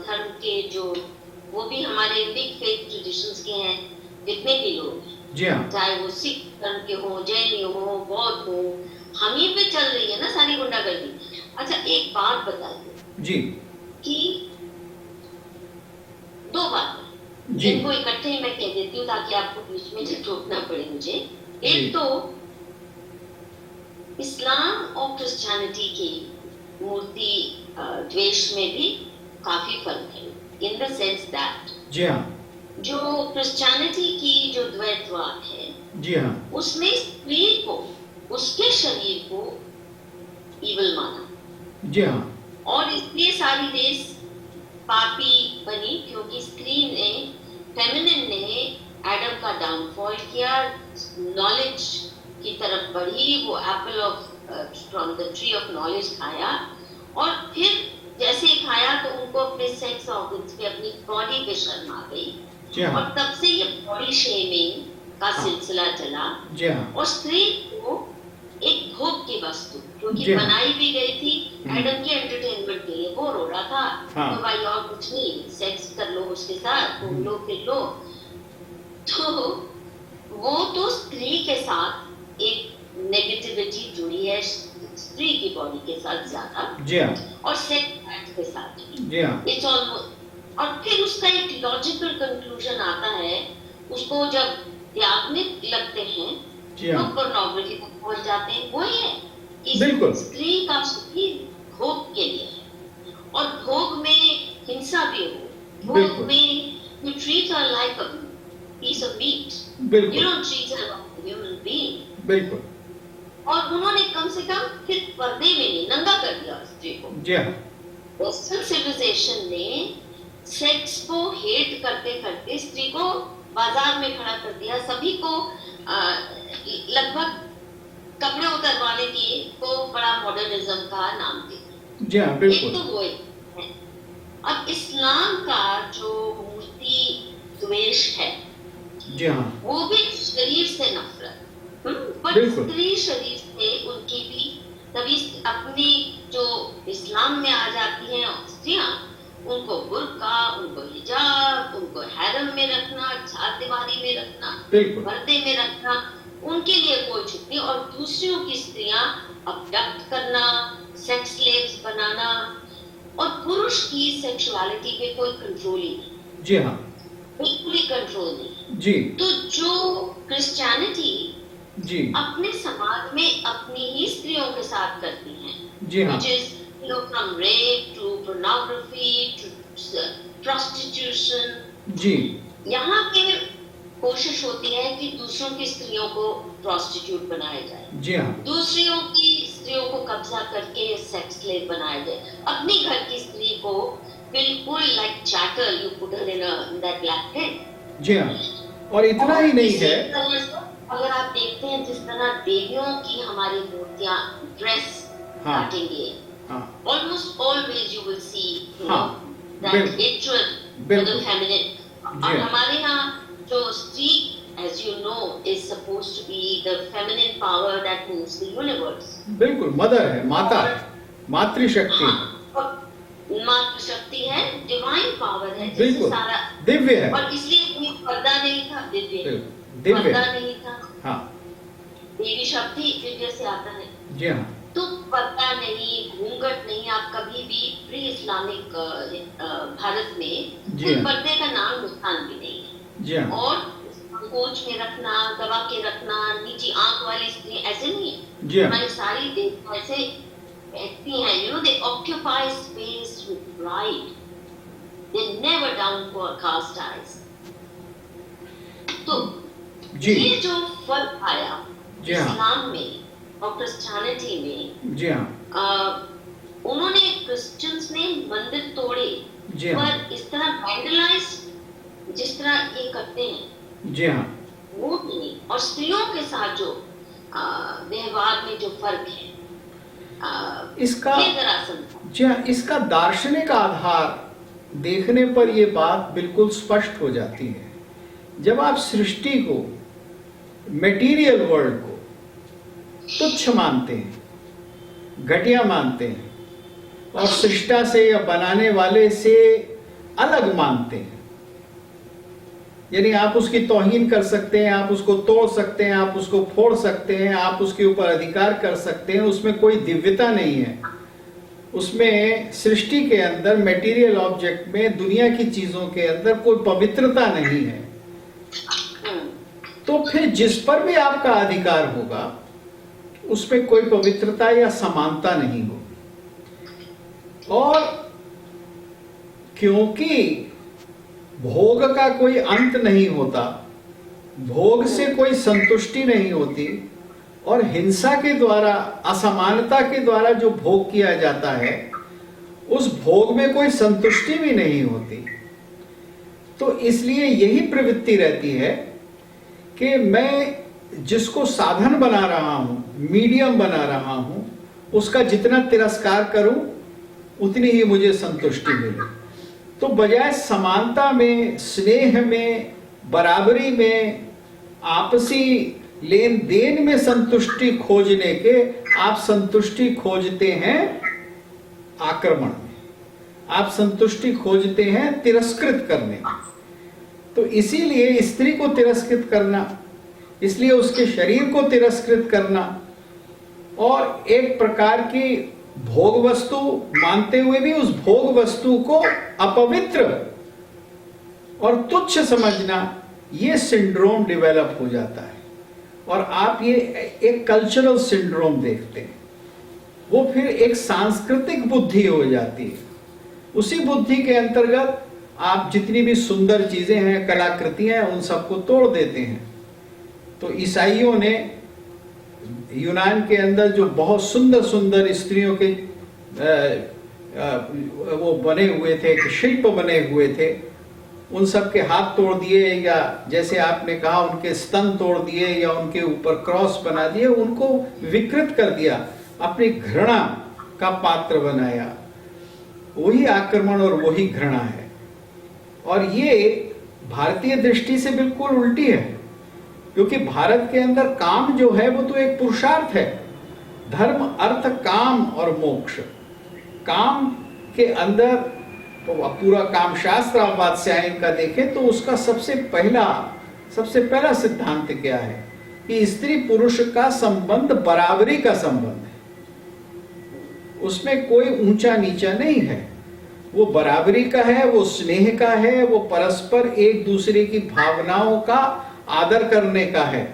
A: धर्म के जो, वो भी हमारे बिग फेथ ट्रेडिशंस के हैं, जितने भी लोग हैं, चाहे वो सिख धर्म के हो, जैन हो, बौद्ध हो, हम ही पे चल रही है ना सारी गुंडागर्दी। अच्छा एक बात बताइए जी, कि 2 बात जिनको इकट्ठे ही मैं कह देती हूँ ताकि आपको बीच में से टोकना पड़े मुझे। एक तो इस्लाम और क्रिश्चियनिटी की मूर्ति द्वेष में भी काफी फर्क है, इन द सेंस दैट जी हाँ, जो क्रिश्चियनिटी की जो द्वैतवाद है जी हाँ, उसने स्त्री को, उसके शरीर को ईवल माना जी हाँ, और इसलिए सारी देश पापी बनी क्योंकि स्त्री ने, फेमिनिन ने एडम का डाउनफॉल किया, नॉलेज की तरफ बढ़ी, वो Apple of from the tree of knowledge खाया और फिर जैसे ही खाया तो उनको अपने सेक्स ऑर्गन्स पे, अपनी बॉडी पे शर्म आ गई और तब से ये बॉडी शेमिंग का सिलसिला चला और स्त्री को एक भोग की वस्तु क्योंकि बनाई भी गई थी एडम के एंटरटेनमेंट के लिए, वो रो रहा था तो भाई और कुछ नहीं, सेक्स कर लो उसके साथ, घूम लो फिर लो, तो वो तो स्त्री के साथ एक नेगेटिविटी जुड़ी है, स्त्री की बॉडी के साथ ज्यादा और सेक्स एक्ट के साथ इट्स ऑलमोस्ट। और फिर उसका एक लॉजिकल कंक्लूजन आता है, उसको जब त्यागने लगते हैं तो पोर्नोग्राफी तक पहुंच जाते हैं। वो है कि स्त्री का शरीर भोग के लिए है और भोग में हिंसा भी हो, भोग में you treat her like a piece of meat, you don't treat her like a human being। बिल्कुल। और उन्होंने कम से कम फिर पर्दे में नहीं, नंगा कर दिया स्त्री को।
B: जी हाँ,
A: वेस्टर्न सिविलाइजेशन ने सेक्स को हेट करते करते स्त्री को बाजार में खड़ा कर दिया, सभी को लगभग कपड़े उतरवाने की को बड़ा मॉडर्निज्म का नाम दिया।
B: जी हाँ,
A: एक
B: बिल्कुल।
A: तो वो एक है। अब इस्लाम का जो मूर्ति द्वेष है,
B: जी हाँ,
A: वो भी शरीर से नफरत, पर
B: बिल्कुल।
A: स्त्री शरीर से उनकी भी तभी अपनी जो इस्लाम में आ जाती हैं स्त्रियां, उनको बुर्का, उनको हिजाब, उनको हैरम में रखना, चारदीवारी में रखना,
B: बिल्कुल।
A: पर्दे में रखना, उनके लिए कोई छूट नहीं। और दूसरियों की स्त्रियां अबडक्ट करना, सेक्स स्लेव्स बनाना, और पुरुष की सेक्सुअलिटी पे कोई कंट्रोल ही नहीं,
B: जी हाँ,
A: बिल्कुल ही कंट्रोल नहीं।
B: जी
A: तो जो क्रिश्चियनिटी
B: जी
A: अपने समाज में अपनी ही स्त्रियों के साथ करती हैं,
B: जी हाँ,
A: which is from rape to pornography to prostitution,
B: जी
A: यहाँ पे कोशिश होती है कि दूसरों की स्त्रियों को प्रोस्टिट्यूट बनाया जाए,
B: जी हाँ,
A: दूसरियों की स्त्रियों को कब्जा करके सेक्स स्लेव बनाया जाए, अपनी घर की स्त्री को बिल्कुल like chattel you put her in that black pen.
B: जी हाँ। और इतना ही नहीं है,
A: अगर आप देखते हैं जिस तरह देवियों की हमारी मूर्तियां ड्रेस
B: हाँ,
A: काटेंगे,
B: हाँ,
A: almost always you will see
B: हाँ,
A: that
B: बिल्कुल,
A: hatred for the
B: बिल्कुल।
A: feminine।
B: जी
A: और
B: हाँ।
A: हमारे यहाँ जो स्त्री, as you know, is supposed to be the feminine power that moves the universe।
B: बिल्कुल, मदर है, माता है, मातृशक्ति है,
A: हाँ, और मातृशक्ति है, डिवाइन पावर है, जिससे
B: बिल्कुल,
A: सारा,
B: दिव्य है,
A: और इसलिए कोई पर्दा नहीं था, दिव्य,
B: बिल्कुल, दिव्य
A: पर्दा
B: है,
A: नहीं था,
B: हाँ,
A: देवी शब्द ही दिव्य से आता है।
B: जी हाँ,
A: तो पर्दा नहीं, घूंघट नहीं, आप कभी भी प्री इस्लामिक भारत में
B: जी
A: कोई
B: हाँ।
A: पर्दे का नाम मुस्कान भी नहीं है।
B: जी हाँ,
A: और संकोच में रखना, दबा के रखना, नीची आंख वाली स्त्री ऐसे नहीं है।
B: जी हाँ,
A: हमारी सारी देव ऐसे बैठती हैं, you know, they occupy space with pride, they never down for cast eyes। तो
B: जी
A: ये जो फर्क आया
B: जी हाँ,
A: इस्लाम में और क्रिश्चियनिटी में,
B: जी हाँ,
A: उन्होंने क्रिश्चियंस ने मंदिर तोड़े,
B: जी हाँ,
A: पर इस तरह वैंडलाइज जिस तरह ये करते हैं
B: जी हाँ,
A: वो नहीं। और स्त्रियों के साथ जो व्यवहार में जो फर्क है,
B: इसका,
A: ये जरा समझो।
B: जी हाँ, इसका दार्शनिक आधार देखने पर यह बात बिल्कुल स्पष्ट हो जाती है। जब आप सृष्टि को, मटेरियल वर्ल्ड को तुच्छ मानते हैं, घटिया मानते हैं, और सृष्टा से या बनाने वाले से अलग मानते हैं, यानी आप उसकी तौहीन कर सकते हैं, आप उसको तोड़ सकते हैं, आप उसको फोड़ सकते हैं, आप उसके ऊपर अधिकार कर सकते हैं, उसमें कोई दिव्यता नहीं है, उसमें सृष्टि के अंदर, मटेरियल ऑब्जेक्ट में, दुनिया की चीजों के अंदर कोई पवित्रता नहीं है। तो फिर जिस पर भी आपका अधिकार होगा उसमें कोई पवित्रता या समानता नहीं होगी। और क्योंकि भोग का कोई अंत नहीं होता, भोग से कोई संतुष्टि नहीं होती, और हिंसा के द्वारा, असमानता के द्वारा जो भोग किया जाता है उस भोग में कोई संतुष्टि भी नहीं होती, तो इसलिए यही प्रवृत्ति रहती है कि मैं जिसको साधन बना रहा हूं, मीडियम बना रहा हूं, उसका जितना तिरस्कार करूं उतनी ही मुझे संतुष्टि मिले। तो बजाय समानता में, स्नेह में, बराबरी में, आपसी लेन देन में संतुष्टि खोजने के, आप संतुष्टि खोजते हैं आक्रमण में, आप संतुष्टि खोजते हैं तिरस्कृत करने में। तो इसीलिए स्त्री को तिरस्कृत करना, इसलिए उसके शरीर को तिरस्कृत करना, और एक प्रकार की भोग वस्तु मानते हुए भी उस भोग वस्तु को अपवित्र और तुच्छ समझना, ये सिंड्रोम डेवलप हो जाता है। और आप ये एक कल्चरल सिंड्रोम देखते हैं, वो फिर एक सांस्कृतिक बुद्धि हो जाती है। उसी बुद्धि के अंतर्गत आप जितनी भी सुंदर चीजें हैं, कलाकृतियां हैं, उन सबको तोड़ देते हैं। तो ईसाइयों ने यूनान के अंदर जो बहुत सुंदर सुंदर स्त्रियों के वो बने हुए थे, शिल्प बने हुए थे, उन सब के हाथ तोड़ दिए, या जैसे आपने कहा उनके स्तन तोड़ दिए, या उनके ऊपर क्रॉस बना दिए, उनको विकृत कर दिया, अपनी घृणा का पात्र बनाया। वही आक्रमण और वही घृणा है। और ये भारतीय दृष्टि से बिल्कुल उल्टी है, क्योंकि भारत के अंदर काम जो है वो तो एक पुरुषार्थ है। धर्म, अर्थ, काम और मोक्ष। काम के अंदर तो पूरा काम शास्त्र आप वात्स्यायन का देखें तो उसका सबसे पहला सिद्धांत क्या है कि स्त्री पुरुष का संबंध बराबरी का संबंध है, उसमें कोई ऊंचा नीचा नहीं है, वो बराबरी का है, वो स्नेह का है, वो परस्पर एक दूसरे की भावनाओं का आदर करने का है।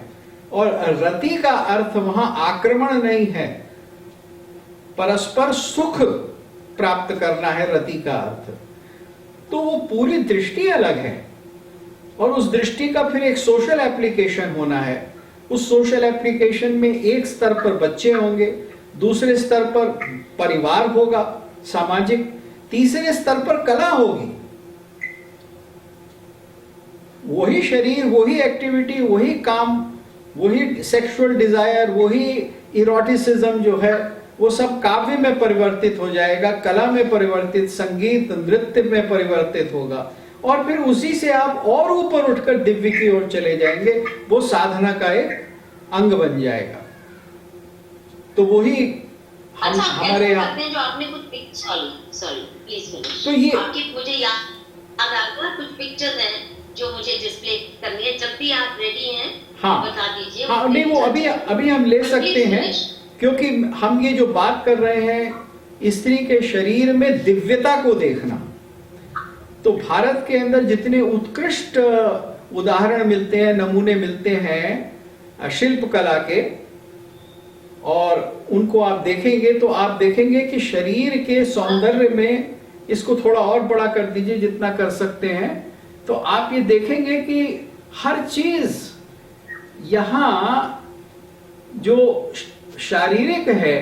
B: और रति का अर्थ वहां आक्रमण नहीं है, परस्पर सुख प्राप्त करना है रति का अर्थ। तो वो पूरी दृष्टि अलग है, और उस दृष्टि का फिर एक सोशल एप्लीकेशन होना है। उस सोशल एप्लीकेशन में एक स्तर पर बच्चे होंगे, दूसरे स्तर पर परिवार होगा सामाजिक, तीसरे स्तर पर कला होगी। वही शरीर, वही एक्टिविटी, वही काम, वही सेक्सुअल डिजायर, वही इरोटिसिज्म जो है वो सब काव्य में परिवर्तित हो जाएगा, कला में परिवर्तित, संगीत नृत्य में परिवर्तित होगा, और फिर उसी से आप और ऊपर उठकर दिव्य की ओर चले जाएंगे। वो साधना का एक अंग बन जाएगा। तो वही हम हमारे यहाँ
A: जो आपने कुछ सॉरी प्लीज
B: तो ये
A: मुझे याद आ गया, कुछ पिक्चर्स हैं जो मुझे डिस्प्ले करनी है। जब भी आप रेडी हैं
B: हाँ
A: बता दीजिए।
B: हाँ, नहीं वो अभी हम ले सकते हैं, क्योंकि हम ये जो बात कर रहे हैं स्त्री के शरीर में दिव्यता को देखना, तो भारत के अंदर जितने उत्कृष्ट उदाहरण मिलते हैं, नमूने मिलते हैं शिल्प कला के, और उनको आप देखेंगे तो आप देखेंगे कि शरीर के सौंदर्य में, इसको थोड़ा और बड़ा कर दीजिए जितना कर सकते हैं, तो आप ये देखेंगे कि हर चीज यहाँ जो शारीरिक है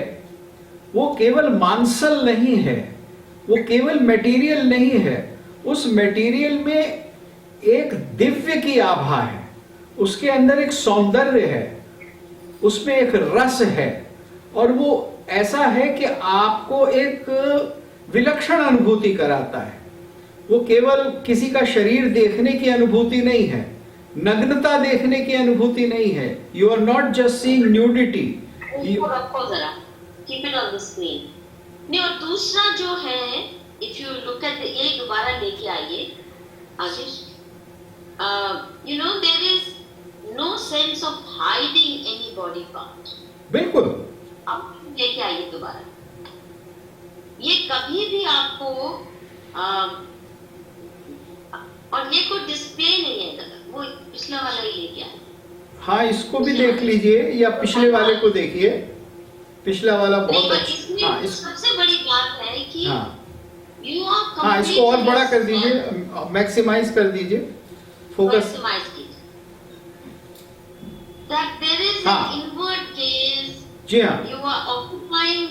B: वो केवल मांसल नहीं है, वो केवल मटेरियल नहीं है, उस मटेरियल में एक दिव्य की आभा है, उसके अंदर एक सौंदर्य है, उसमें एक रस है, और वो ऐसा है कि आपको एक विलक्षण अनुभूति कराता है। वो केवल किसी का शरीर देखने की अनुभूति नहीं है, नग्नता देखने की अनुभूति नहीं है। You are not just seeing nudity.
A: रखो जरा, keep it on the screen. नहीं, और दूसरा जो है, इफ यू लुक एट ये दोबारा लेके आइए Ashish, you know there is no sense of hiding any body part.
B: बिल्कुल,
A: अब लेके आइए दोबारा। ये कभी भी आपको और ये कोई डिस्प्ले नहीं है, वो पिछला वाला ही लेके आए।
B: हाँ, इसको भी देख लीजिए, या पिछले वाले को देखिए, पिछला वाला बहुत अच्छा। हाँ,
A: सबसे बड़ी बात है कि
B: हाँ, इसको और बड़ा कर दीजिए, मैक्सिमाइज कर दीजिए, focus.
A: That there is an inward gaze.
B: जी हाँ,
A: you are occupying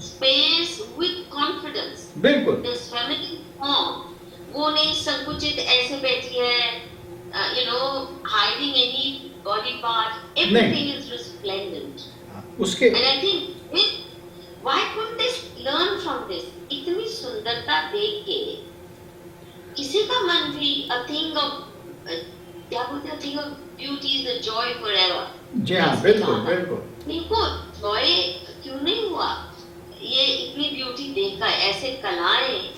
A: space with confidence.
B: बिल्कुल।
A: This feminine form, वो नहीं संकुचित ऐसे बैठी है, hiding any body part. Everything is resplendent.
B: उसके
A: And I think why couldn't they learn from this? इतनी सुंदरता देख के किसी का मन भी a thing of क्या बोलते हैं, thing of beauty is a joy forever.
B: जी हाँ, बिल्कुल बिल्कुल।
A: इनको जॉय क्यों नहीं हुआ? ये इतनी ब्यूटी देखकर, ऐसे कलाएं,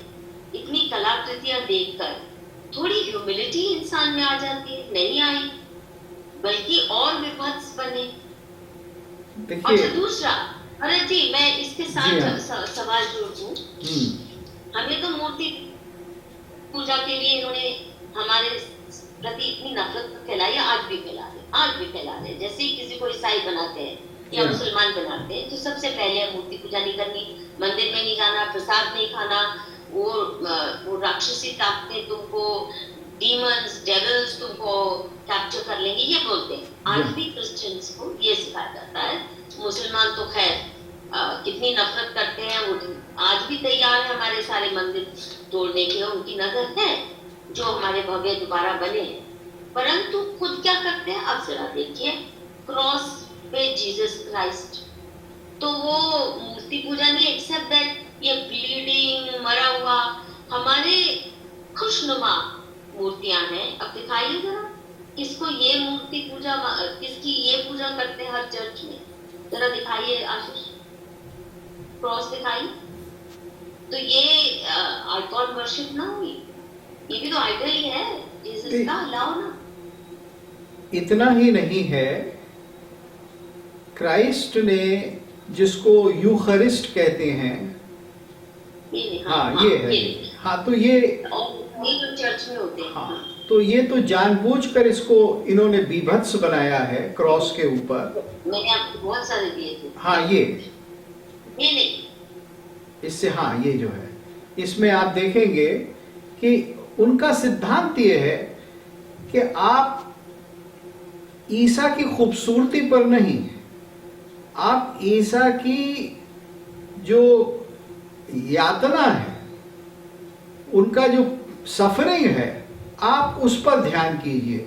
A: इतनी कलाकृतियां देखकर थोड़ी ह्यूमिलिटी इंसान में आ जाती है? नहीं आई, बल्कि और विभत्स बने। और दूसरा, अरे जी मैं इसके साथ सवाल जोड़ दूं, हमें तो मूर्ति पूजा के लिए इन्होंने हमारे प्रति इतनी नफरत फैलाई, आज भी फैला रहे। जैसे ही किसी को ईसाई बनाते हैं या मुसलमान बनाते हैं, तो सबसे पहले मूर्ति पूजा नहीं करनी, मंदिर में नहीं जाना, प्रसाद नहीं खाना, वो राक्षसी ताकतें तुमको, डीमंस, डेविल्स तुमको कैप्चर कर लेंगे, ये बोलते हैं। आज भी क्रिश्चियंस को ये सिखाया जाता है मुसलमान तो खैर कितनी नफरत करते हैं, वो आज भी तैयार है हमारे सारे मंदिर तोड़ने के, उनकी नजर है जो हमारे भव्य दोबारा बने हैं, परंतु खुद क्या करते हैं अब जरा देखिए, क्रॉस पे जीसस क्राइस्ट, तो वो मूर्ति पूजा नहीं, एक्सेप्ट दैट ये ब्लीडिंग मरा हुआ हमारे खुशनुमा मूर्तियां हैं। अब दिखाइए जरा किसको ये मूर्ति पूजा, किसकी ये पूजा करते हैं हर चर्च में, जरा दिखाइए आशीष, क्रॉस दिखाइए। तो ये आइकॉन वर्शिप ना हुई, ये भी तो आइडल ही है जीसस का, लाओ ना।
B: इतना ही नहीं है, क्राइस्ट ने जिसको यूखरिस्ट कहते हैं,
A: ये
B: हाँ ये है, हाँ तो ये
A: जो चर्च में होते हैं,
B: हाँ तो ये तो जानबूझकर इसको इन्होंने बीभत्स बनाया है क्रॉस के ऊपर।
A: मैंने आपको बहुत सारे दिए थे।
B: हाँ ये
A: नहीं,
B: इससे, हाँ ये जो है, इसमें आप देखेंगे कि उनका सिद्धांत ये है कि आप ईसा की खूबसूरती पर नहीं, आप ईसा की जो यातना है, उनका जो सफरिंग है, आप उस पर ध्यान कीजिए,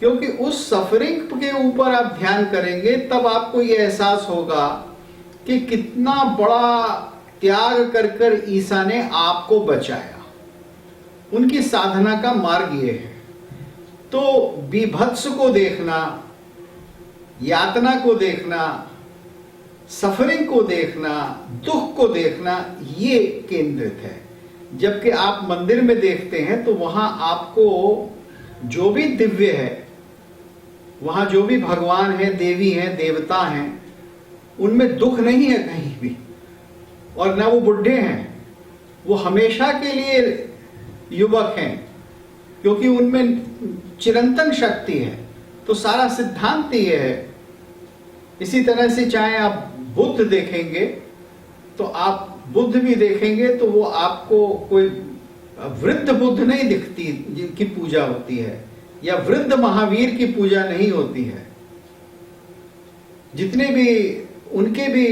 B: क्योंकि उस सफरिंग के ऊपर आप ध्यान करेंगे तब आपको ये एहसास होगा कि कितना बड़ा त्याग कर कर ईसा ने आपको बचाया। उनकी साधना का मार्ग ये है। तो बीभत्स को देखना, यातना को देखना, सफरिंग को देखना, दुख को देखना, ये केंद्रित है। जबकि आप मंदिर में देखते हैं तो वहां आपको जो भी दिव्य है, वहां जो भी भगवान है, देवी हैं, देवता हैं, उनमें दुख नहीं है कहीं भी, और ना वो बुढ़े हैं, वो हमेशा के लिए युवक हैं, क्योंकि उनमें चिरंतन शक्ति है। तो सारा सिद्धांत ये है। इसी तरह से चाहे आप बुद्ध देखेंगे तो आप बुद्ध भी देखेंगे तो वो आपको कोई वृद्ध बुद्ध नहीं दिखती जिनकी पूजा होती है, या वृद्ध महावीर की पूजा नहीं होती है। जितने भी उनके भी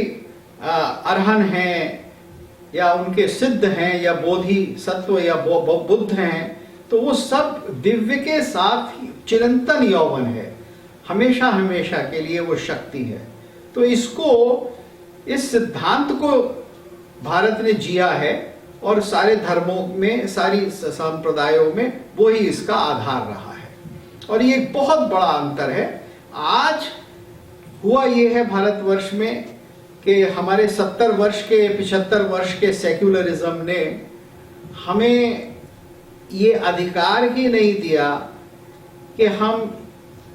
B: अरहन हैं, या उनके सिद्ध हैं, या बोधि सत्व या बुद्ध हैं, तो वो सब दिव्य के साथ चिरंतन यौवन है, हमेशा हमेशा के लिए वो शक्ति है। तो इसको, इस सिद्धांत को भारत ने जिया है, और सारे धर्मों में, सारी संप्रदायों में वो ही इसका आधार रहा है। और ये एक बहुत बड़ा अंतर है। आज हुआ ये है भारतवर्ष में कि हमारे 70 वर्ष के 75 वर्ष के सेक्युलरिज्म ने हमें ये अधिकार ही नहीं दिया कि हम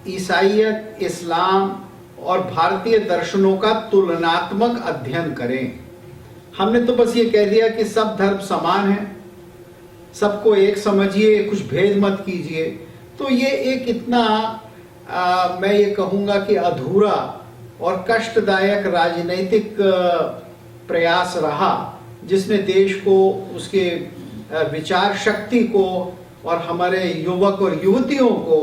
B: ईसाईयत, इस्लाम और भारतीय दर्शनों का तुलनात्मक अध्ययन करें। हमने तो बस ये कह दिया कि सब धर्म समान है, सबको एक समझिए, कुछ भेद मत कीजिए। तो ये एक इतना मैं ये कहूँगा कि अधूरा और कष्टदायक राजनीतिक प्रयास रहा, जिसने देश को, उसके विचार शक्ति को और हमारे युवक और युवतियों को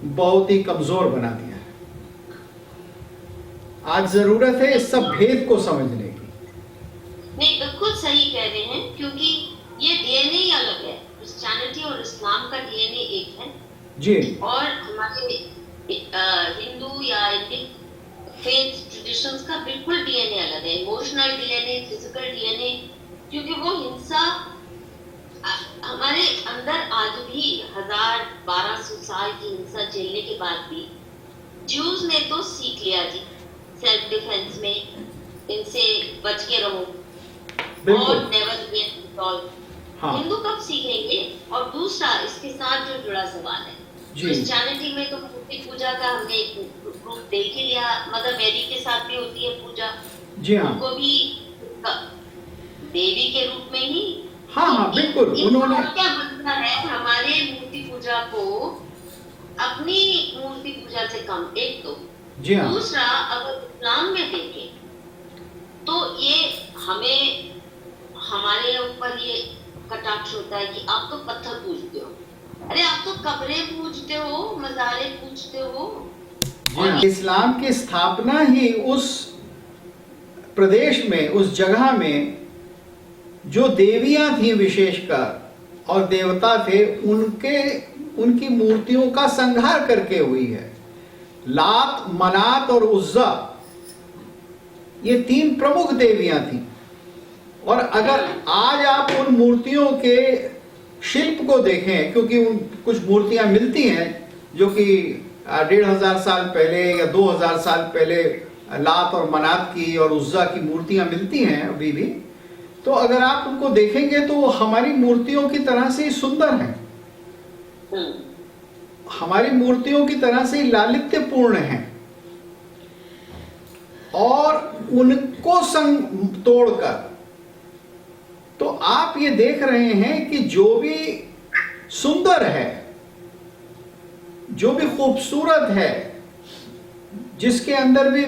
B: बहुत ही कमजोर बना दिया है। आज जरूरत है इस सब भेद को समझने की।
A: नहीं, बिल्कुल सही कह रहे हैं, क्योंकि ये डीएनए ही अलग है। क्रिश्चियनिटी और इस्लाम का डीएनए एक है
B: जी,
A: और हमारे हिंदू या इंडियन फेथ ट्रेडिशंस का बिल्कुल डीएनए अलग है। इमोशनल डीएनए, फिजिकल डीएनए, क्योंकि वो हिंसा हमारे अंदर आज भी 1200 साल की हिंसा झेलने के बाद भी ज्यूज ने तो सीख लिया जी, सेल्फ डिफेंस में इनसे बच के रहो और नेवर गेट इंस्टॉल। हिंदू कब सीखेंगे? और दूसरा इसके साथ जो जुड़ा सवाल है, क्रिश्चियनिटी में तो मूर्ति पूजा का हमने एक रूप देख ही लिया, मदर मैरी के साथ भी होती है पूजा
B: जी हाँ,
A: उनको भी देवी के रूप में ही।
B: हाँ बिल्कुल। उन्होंने
A: क्या बनता है हमारे मूर्ति पूजा को अपनी मूर्ति पूजा से कम, एक तो
B: जी हाँ,
A: दूसरा अगर इस्लाम में देखें तो ये हमें, हमारे ऊपर ये कटाक्ष होता है कि आप तो पत्थर पूजते हो। अरे आप तो कब्रें पूजते हो, मज़ारे पूजते हो।
B: इस्लाम की स्थापना ही उस प्रदेश में, उस जगह में जो देवियां थी विशेषकर और देवता थे, उनकी मूर्तियों का संहार करके हुई है। लात, मनात और उज्जा, ये 3 प्रमुख देवियां थी। और अगर आज आप उन मूर्तियों के शिल्प को देखें, क्योंकि कुछ मूर्तियां मिलती हैं जो कि 1500 साल पहले या 2000 साल पहले लात और मनात की और उज्जा की मूर्तियां मिलती हैं अभी भी, तो अगर आप उनको देखेंगे तो वो हमारी मूर्तियों की तरह से ही सुंदर हैं, हमारी मूर्तियों की तरह से ही लालित्यपूर्ण हैं। और उनको संग तोड़कर तो आप ये देख रहे हैं कि जो भी सुंदर है, जो भी खूबसूरत है, जिसके अंदर भी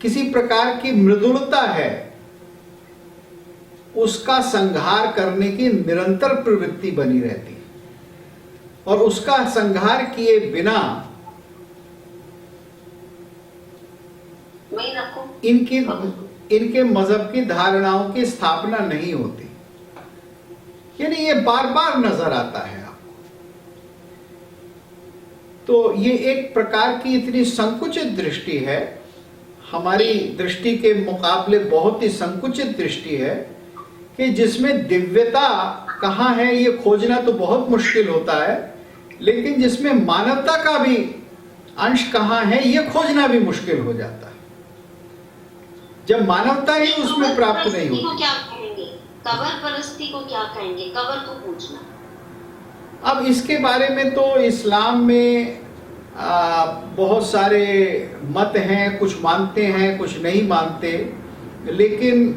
B: किसी प्रकार की मृदुलता है, उसका संहार करने की निरंतर प्रवृत्ति बनी रहती है। और उसका संहार किए बिना इनके मजहब की धारणाओं की स्थापना नहीं होती। यानी ये बार बार नजर आता है आपको। तो ये एक प्रकार की इतनी संकुचित दृष्टि है, हमारी दृष्टि के मुकाबले बहुत ही संकुचित दृष्टि है, कि जिसमें दिव्यता कहाँ है ये खोजना तो बहुत मुश्किल होता है, लेकिन जिसमें मानवता का भी अंश कहाँ है ये खोजना भी मुश्किल हो जाता है, जब मानवता ही उसमें प्राप्त नहीं होती।
A: क्या कहेंगे कबर परस्ती को, क्या कहेंगे कबर को पूजना?
B: अब इसके बारे में तो इस्लाम में बहुत सारे मत हैं, कुछ मानते हैं कुछ नहीं मानते, लेकिन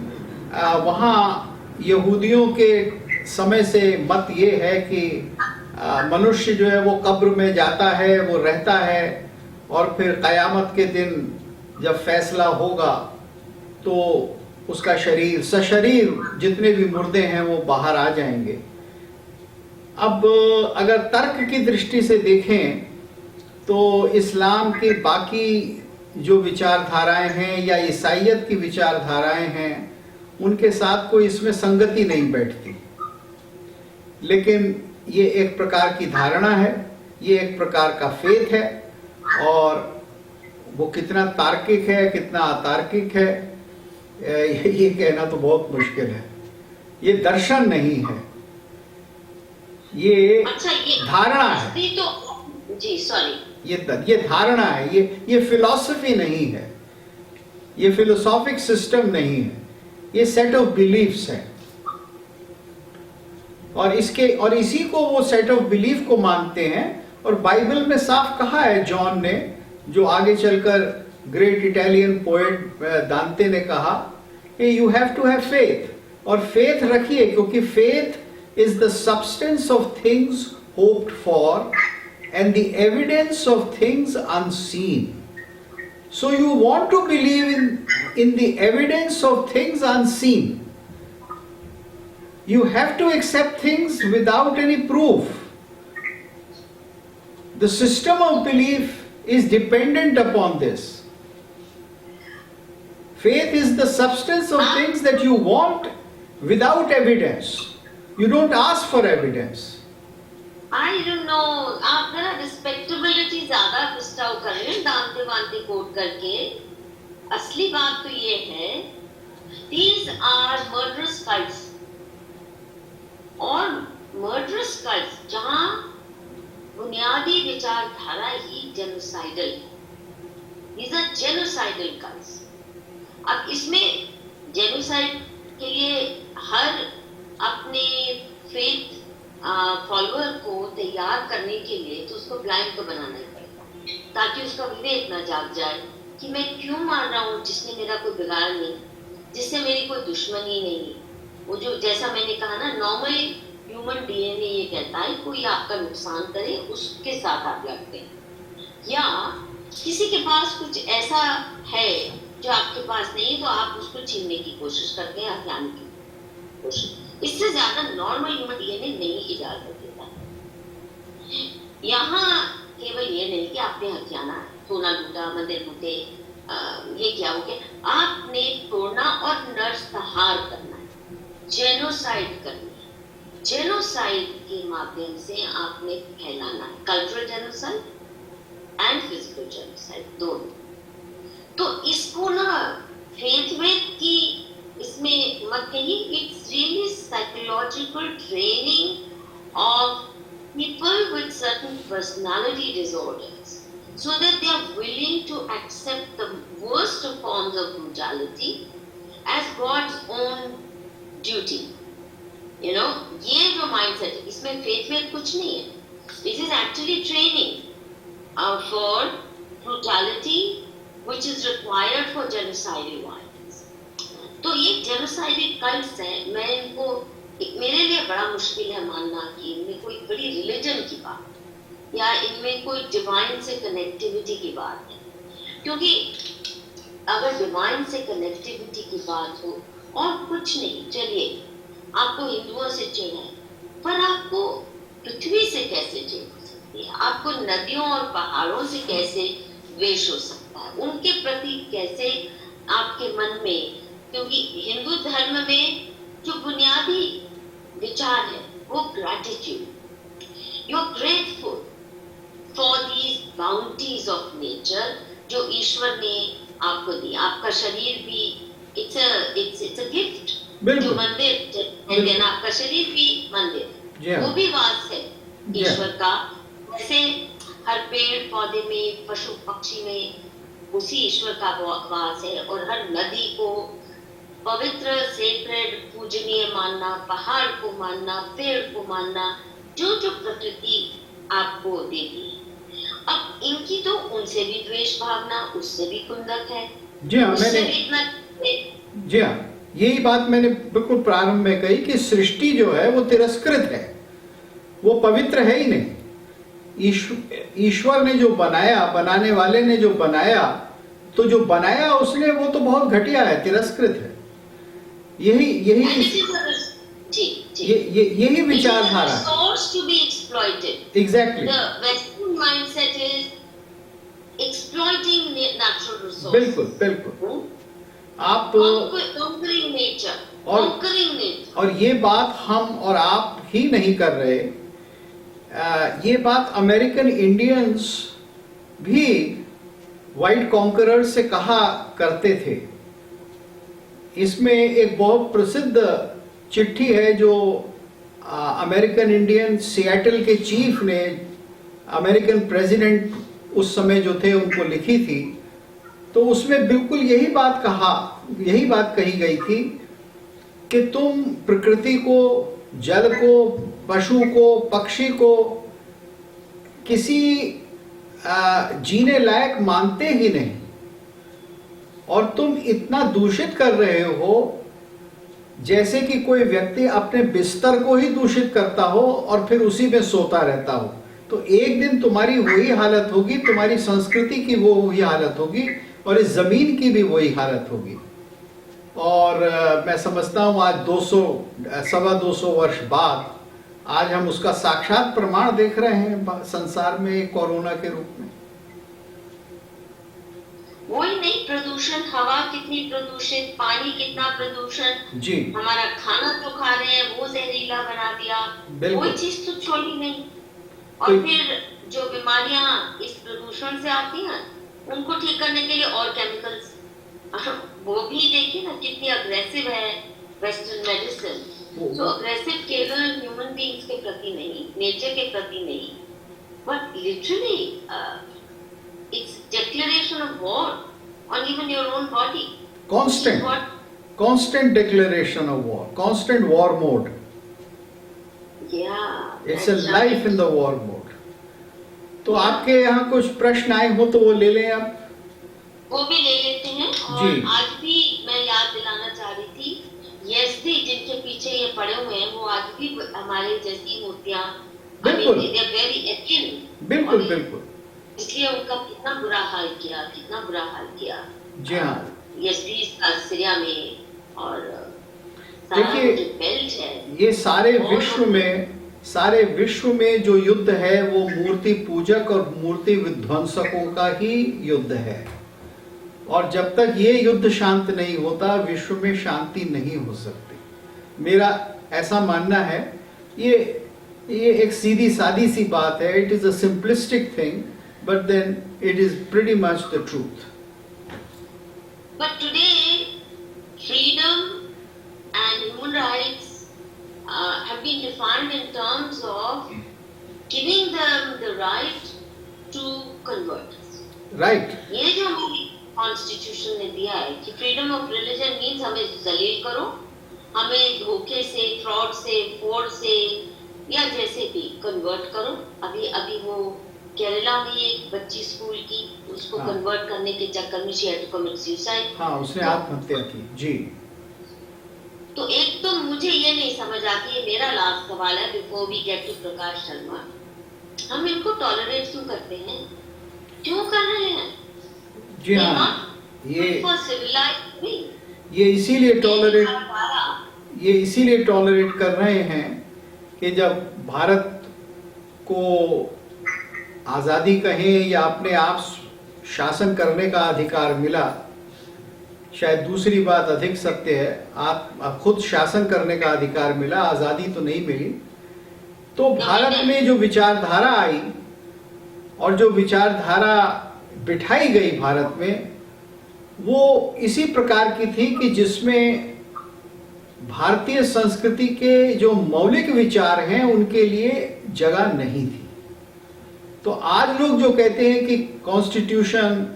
B: वहाँ यहूदियों के समय से मत ये है कि मनुष्य जो है वो कब्र में जाता है, वो रहता है, और फिर क़यामत के दिन जब फैसला होगा तो उसका शरीर सशरीर जितने भी मुर्दे हैं वो बाहर आ जाएंगे। अब अगर तर्क की दृष्टि से देखें तो इस्लाम की बाकी जो विचारधाराएं हैं या ईसाइयत की विचारधाराएं हैं उनके साथ कोई इसमें संगति नहीं बैठती, लेकिन ये एक प्रकार की धारणा है, ये एक प्रकार का फेथ है, और वो कितना तार्किक है कितना अतार्किक है ये कहना तो बहुत मुश्किल है। ये दर्शन नहीं है, ये धारणा है।
A: तो जी सॉरी,
B: ये धारणा है, ये फिलॉसफी नहीं है, ये फिलोसॉफिक सिस्टम नहीं है, ये सेट ऑफ बिलीफ्स है। और इसी को वो सेट ऑफ बिलीफ को मानते हैं। और बाइबल में साफ कहा है जॉन ने, जो आगे चलकर ग्रेट इटालियन पोएट दांते ने कहा कि you have to have faith, और फेथ रखिए, क्योंकि faith is the substance of things hoped for and the evidence of things unseen. So you want to believe in the evidence of things unseen. You have to accept things without any proof. The system of belief is dependent upon this. Faith is the substance of things that you want without evidence. You don't ask for evidence.
A: I don't know, आप जरा respectability ज्यादा disturb कर रहे हैं दांते वांते coat करके। असली बात तो ये है, these are murderous cults, और murderous cults जहां बुनियादी विचारधारा ही जेनोसाइडल है, these are genocidal cults। अब इसमें जेनोसाइड के लिए हर अपने फेथ फॉलोअर को तैयार करने के लिए तो उसको ब्लाइंड तो बनाना ही पड़ेगा, ताकि उसका विवेक न जाग जाए कि मैं क्यों मार रहा हूँ जिसने मेरा कोई बिगाड़ नहीं, जिससे मेरी कोई दुश्मनी नहीं। वो जो जैसा मैंने कहा ना, नॉर्मल ह्यूमन डीएनए ये कहता है कोई आपका नुकसान करे उसके साथ आप लड़ते हैं, या किसी के पास कुछ ऐसा है जो आपके पास नहीं तो आप उसको छीनने की कोशिश करते हैं, हथियाने की कोशिश। इससे ज्यादा नॉर्मल ह्यूमन डीएनए नहीं इजाजत देता। यहाँ केवल ये नहीं कि आपने हथियाना, सोना लूटा, मंदिर लूटे, ये क्या हो गया, आपने तोड़ना और नरसंहार करना है, जेनोसाइड करना है। जेनोसाइड के माध्यम से आपने फैलाना है, cultural genocide and physical genocide दोनों। तो इसको ना फेथ वेथ की इसमें मत कहिए, it's really psychological training of people with certain personality disorders, so that they are willing to accept the worst forms of brutality as God's own duty. You know, ये जो mindset है, इसमें faith में कुछ नहीं है. This is actually training for brutality, which is required for genocidal violence. तो ये genocidal cults है, मैं इनको, मेरे लिए बड़ा मुश्किल है मानना कि इनमें कोई बड़ी रिलीजन की बात या इनमें कोई डिवाइन से कनेक्टिविटी की बात है, क्योंकि अगर डिवाइन से कनेक्टिविटी की बात हो और कुछ नहीं, चलिए आपको हिंदुओं से चिढ़ है, पर आपको पृथ्वी से कैसे चिढ़ हो सकती है, आपको नदियों और पहाड़ों से कैसे द्वेष हो सकता है, उनके प्रति कैसे आपके मन में, क्योंकि हिंदू धर्म में जो बुनियादी विचार है वो gratitude, you are grateful for these bounties of nature जो ईश्वर ने आपको दी। आपका शरीर भी इट्स अ गिफ्ट, जो मंदिर देना, आपका शरीर भी मंदिर, वो भी वास है ईश्वर का। जैसे हर पेड़ पौधे में, पशु पक्षी में उसी ईश्वर का वास है, और हर नदी को पवित्र, सेक्रेड, पूजनीय मानना, पहाड़ को मानना, पेड़ को मानना, जो जो प्रकृति आपको देती है। अब इनकी तो उनसे भी द्वेष भावना, उससे भी कुंदक है।
B: जी हाँ, यही बात मैंने बिल्कुल प्रारंभ में कही कि सृष्टि जो है वो तिरस्कृत है, वो पवित्र है ही नहीं। ईश्वर ने जो बनाया, बनाने वाले ने जो बनाया, तो जो बनाया उसने वो तो बहुत घटिया है, तिरस्कृत है। यही विचारधारा है। एग्जैक्टली, बिल्कुल बिल्कुल। आप और ये बात हम और आप ही नहीं कर रहे, ये बात अमेरिकन इंडियंस भी व्हाइट कॉन्करर से कहा करते थे। इसमें एक बहुत प्रसिद्ध चिट्ठी है जो अमेरिकन इंडियन सिएटल के चीफ ने अमेरिकन प्रेसिडेंट उस समय जो थे उनको लिखी थी। तो उसमें बिल्कुल यही बात कही गई थी कि तुम प्रकृति को, जल को, पशु को, पक्षी को किसी जीने लायक मानते ही नहीं, और तुम इतना दूषित कर रहे हो जैसे कि कोई व्यक्ति अपने बिस्तर को ही दूषित करता हो और फिर उसी में सोता रहता हो। तो एक दिन तुम्हारी वही हालत होगी, तुम्हारी संस्कृति की वो वही हालत होगी, और इस जमीन की भी वही हालत होगी। और मैं समझता हूँ आज 200 वर्ष बाद आज हम उसका साक्षात प्रमाण देख रहे हैं संसार में, कोरोना के रूप में।
A: वही नहीं, प्रदूषण, हवा कितनी प्रदूषित, पानी कितना प्रदूषण जी, हमारा खाना तो खा रहे हैं वो जहरीला बना दिया, कोई चीज तो छोड़ी नहीं। और फिर जो बीमारियां इस प्रदूषण से आती हैं उनको ठीक करने के लिए और केमिकल्स, वो भी देखिए ना कितनी अग्रेसिव है वेस्टर्न मेडिसिन। सो अग्रेसिव केवल ह्यूमन बीइंग्स के प्रति नहीं, नेचर के प्रति नहीं, but literally it's declaration of war on even your own body.
B: Constant declaration of war, constant war mode.
A: Yeah,
B: it's a life in the war mode. तो आपके यहाँ कुछ प्रश्न आए हो तो वो ले लें आप।
A: वो भी ले लेते हैं। और आज भी मैं याद दिलाना चाह रही थी, यजदी जिनके पीछे ये पड़े हुए हैं वो आज भी हमारे जैसी मूर्तियां,
B: बिल्कुल, बिल्कुल बिल्कुल,
A: इसलिए उनका कितना बुरा हाल किया।
B: जी हाँ,
A: यजदी सीरिया में, और
B: देखिए
A: बेल्ट है,
B: ये सारे विश्व में जो युद्ध है वो मूर्ति पूजक और मूर्ति विध्वंसकों का ही युद्ध है। और जब तक ये युद्ध शांत नहीं होता, विश्व में शांति नहीं हो सकती। मेरा ऐसा मानना है। ये एक सीधी सादी सी बात है। It is a simplistic thing, but then it is pretty much the truth.
A: But today, freedom and human rights have been defined in terms of giving them the right to convert.
B: Right.
A: ये जो हमारी constitution ने दिया है कि freedom of religion means हमें जलील करो, हमें धोखे से, फ्रॉड से, फोर्स से या जैसे भी कन्वर्ट करो। अभी वो केरला में एक बच्ची स्कूल की, उसको कन्वर्ट करने के चक्कर में she had to commit suicide.
B: हाँ, उसने आत्महत्या की जी।
A: तो एक तो मुझे ये नहीं समझ आती है, मेरा लास्ट सवाल है before we get to Prakash Sharma, हम इनको टॉलरेट क्यों करते हैं, क्यों कर रहे हैं?
B: जी हाँ, ये इसीलिए टॉलरेट कर रहे हैं कि जब भारत को आजादी कहें या अपने आप शासन करने का अधिकार मिला, शायद दूसरी बात अधिक सत्य है, आप खुद शासन करने का अधिकार मिला, आजादी तो नहीं मिली। तो भारत में जो विचारधारा आई और जो विचारधारा बिठाई गई भारत में, वो इसी प्रकार की थी कि जिसमें भारतीय संस्कृति के जो मौलिक विचार हैं उनके लिए जगह नहीं थी। तो आज लोग जो कहते हैं कि कॉन्स्टिट्यूशन,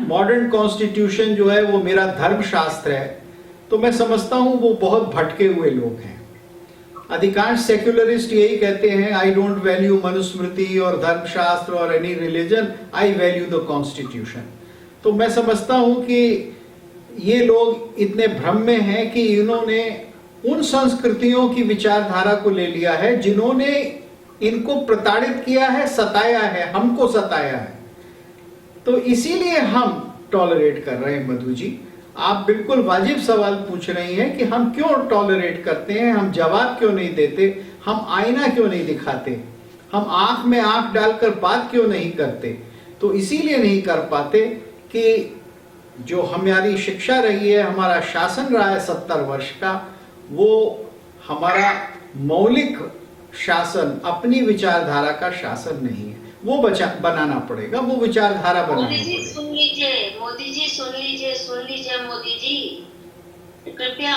B: मॉडर्न कॉन्स्टिट्यूशन जो है वो मेरा धर्मशास्त्र है, तो मैं समझता हूं वो बहुत भटके हुए लोग हैं। अधिकांश सेक्युलरिस्ट यही कहते हैं, आई डोंट वैल्यू मनुस्मृति और धर्मशास्त्र और any religion, I value the constitution. तो मैं समझता हूं कि ये लोग इतने भ्रम में हैं कि इन्होंने उन संस्कृतियों की विचारधारा को ले लिया है जिन्होंने इनको प्रताड़ित किया है, सताया है, हमको सताया है। तो इसीलिए हम टॉलरेट कर रहे हैं। मधु जी, आप बिल्कुल वाजिब सवाल पूछ रही हैं कि हम क्यों टॉलरेट करते हैं, हम जवाब क्यों नहीं देते, हम आईना क्यों नहीं दिखाते, हम आंख में आंख डालकर बात क्यों नहीं करते। तो इसीलिए नहीं कर पाते कि जो हमारी शिक्षा रही है, हमारा शासन रहा है 70 वर्ष का, वो हमारा मौलिक शासन, अपनी विचारधारा का शासन नहीं है। वो बनाना पड़ेगा, वो विचारधारा बनानी पड़ेगी।
A: मोदी जी सुन लीजिए, मोदी जी सुन लीजिए, मोदी जी कृपया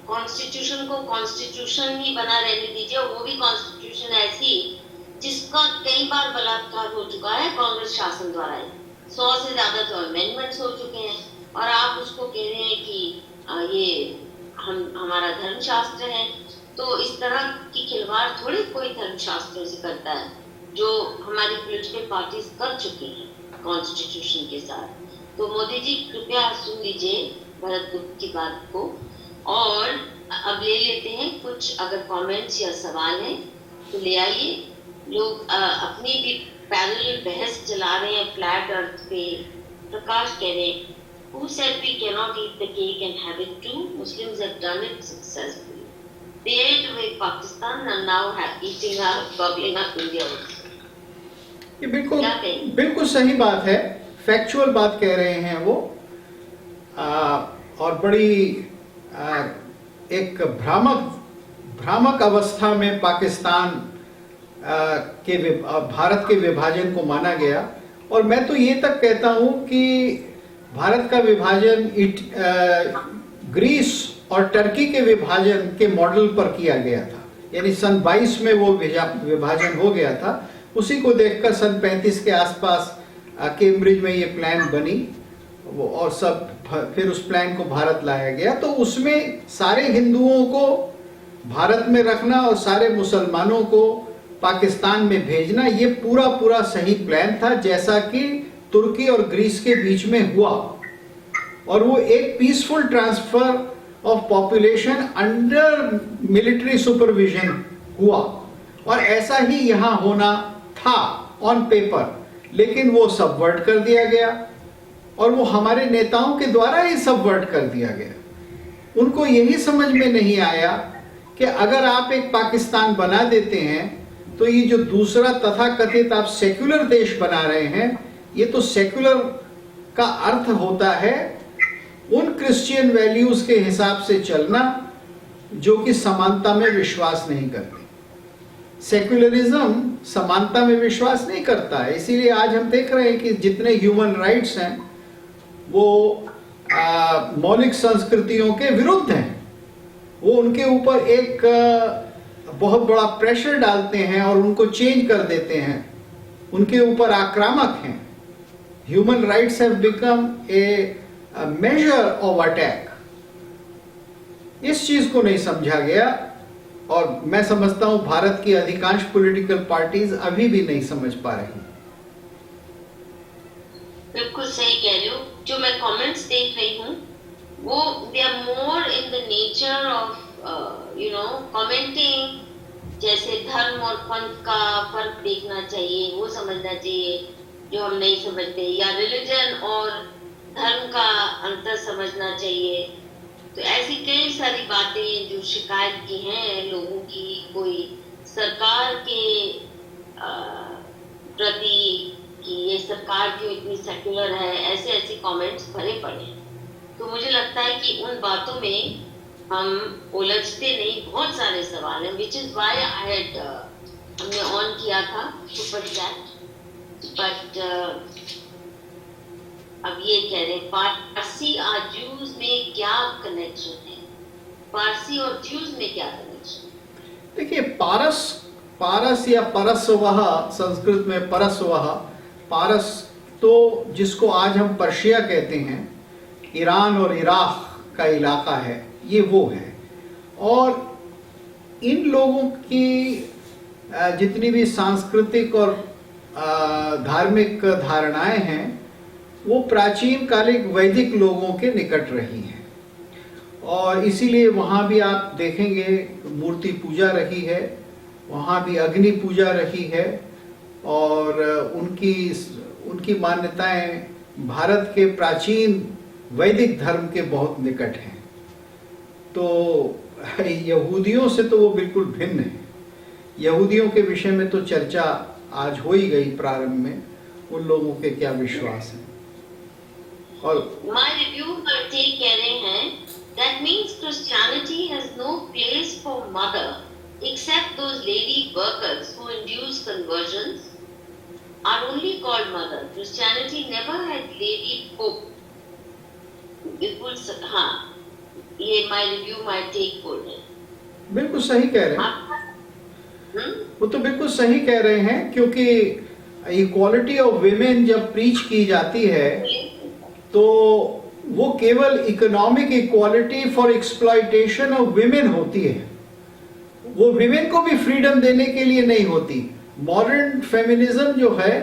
A: कॉन्स्टिट्यूशन को कॉन्स्टिट्यूशन ही बना रहने दीजिए। वो भी कॉन्स्टिट्यूशन ऐसी जिसका कई बार बलात्कार हो चुका है कांग्रेस शासन द्वारा। 100 से ज्यादा तो अमेंडमेंट्स हो चुके हैं और आप उसको कह रहे हैं कि ये हमारा धर्मशास्त्र है। तो इस तरह की खिलवाड़ थोड़ी कोई धर्मशास्त्रों से करता है, जो हमारी पॉलिटिकल पार्टीज कर चुकी हैं कॉन्स्टिट्यूशन के साथ। तो मोदी जी कृपया सुन लीजिए भरत गुप्त की बात को, और अब ले लेते हैं कुछ अगर कमेंट्स या सवाल हैं तो ले आइए। लोग अपनी भी पैरेलल बहस चला रहे हैं फ्लैट अर्थ पे। प्रकाश कह रहे हैं, who said we cannot eat the cake and have it too? Muslims have done it successfully. They ate away Pakistan and now have eating up, gobbling up India also.
B: ये बिल्कुल सही बात है, factual बात कह रहे हैं वो। और बड़ी एक भ्रामक अवस्था में पाकिस्तान भारत के विभाजन को माना गया। और मैं तो ये तक कहता हूं कि भारत का विभाजन ग्रीस और टर्की के विभाजन के मॉडल पर किया गया था। यानी सन 22 में वो विभाजन हो गया था। उसी को देखकर सन 35 के आसपास कैम्ब्रिज में ये प्लान बनी और सब, फिर उस प्लान को भारत लाया गया। तो उसमें सारे हिंदुओं को भारत में रखना और सारे मुसलमानों को पाकिस्तान में भेजना, ये पूरा सही प्लान था, जैसा कि तुर्की और ग्रीस के बीच में हुआ। और वो एक peaceful transfer of population under military supervision हुआ। और ऐसा ही यहां होना था ऑन पेपर, लेकिन वो सबवर्ट कर दिया गया और वो हमारे नेताओं के द्वारा ही सबवर्ट कर दिया गया। उनको यही समझ में नहीं आया कि अगर आप एक पाकिस्तान बना देते हैं तो ये जो दूसरा तथाकथित आप सेक्युलर देश बना रहे हैं, ये तो सेक्युलर का अर्थ होता है उन क्रिश्चियन वैल्यूज के हिसाब से चलना जो कि समानता में विश्वास नहीं करते। सेक्युलरिज्म समानता में विश्वास नहीं करता है, इसीलिए आज हम देख रहे हैं कि जितने ह्यूमन राइट्स हैं वो मौलिक संस्कृतियों के विरुद्ध हैं। वो उनके ऊपर एक बहुत बड़ा प्रेशर डालते हैं और उनको चेंज कर देते हैं, उनके ऊपर आक्रामक हैं। Human rights have become a measure of attack. इस चीज को नहीं समझा गया और मैं समझता हूं भारत की अधिकांश पॉलिटिकल पार्टीज अभी भी नहीं समझ पा रही।
A: बिल्कुल सही कह रहे हो। जो मैं कमेंट्स देख रही हूँ वो they are more in the nature of commenting, जैसे धर्म और पंथ का फर्क देखना चाहिए, वो समझना चाहिए जो हम नहीं समझते, या रिलीजन और धर्म का अंतर समझना चाहिए। तो ऐसी कई सारी बातें जो शिकायत की हैं लोगों की, कोई सरकार के प्रति कि ये सरकार क्यों इतनी सेक्युलर है, ऐसे ऐसे कमेंट्स भरे पड़े हैं। तो मुझे लगता है कि उन बातों में हम उलझते नहीं, बहुत सारे सवाल हैं, which is why I had हमने ऑन किया था सुपर चैट। बट अब ये कह रहे हैं पारसी और ज्यूज में क्या कनेक्शन है, पारसी और ज्यूज में क्या कनेक्शन?
B: देखिए, पारस या परस्वः, संस्कृत में परस्वः, पारस तो जिसको आज हम पर्शिया कहते हैं, ईरान और इराक का इलाका है, ये वो है। और इन लोगों की जितनी भी सांस्कृतिक और धार्मिक धारणाएं हैं वो प्राचीन कालिक वैदिक लोगों के निकट रही हैं और इसीलिए वहाँ भी आप देखेंगे मूर्ति पूजा रही है, वहाँ भी अग्नि पूजा रही है और उनकी मान्यताएं भारत के प्राचीन वैदिक धर्म के बहुत निकट हैं। तो यहूदियों से तो वो बिल्कुल भिन्न है। यहूदियों के विषय में तो चर्चा आज हो ही गई प्रारंभ में, उन लोगों के क्या विश्वास है। और
A: My review पर ठीक कह रहे हैं that means Christianity has no place for mother except those lady workers who induce conversions are only called mother. Christianity never had lady pope. बिल्कुल हाँ, ये my review my take बोल रहे हैं।
B: बिल्कुल सही कह रहे हैं, वो तो बिल्कुल सही कह रहे हैं, क्योंकि इक्वालिटी ऑफ विमेन जब प्रीच की जाती है तो वो केवल economic equality for exploitation of women होती है, वो विमेन को भी फ्रीडम देने के लिए नहीं होती। मॉडर्न फेमिनिज्म जो है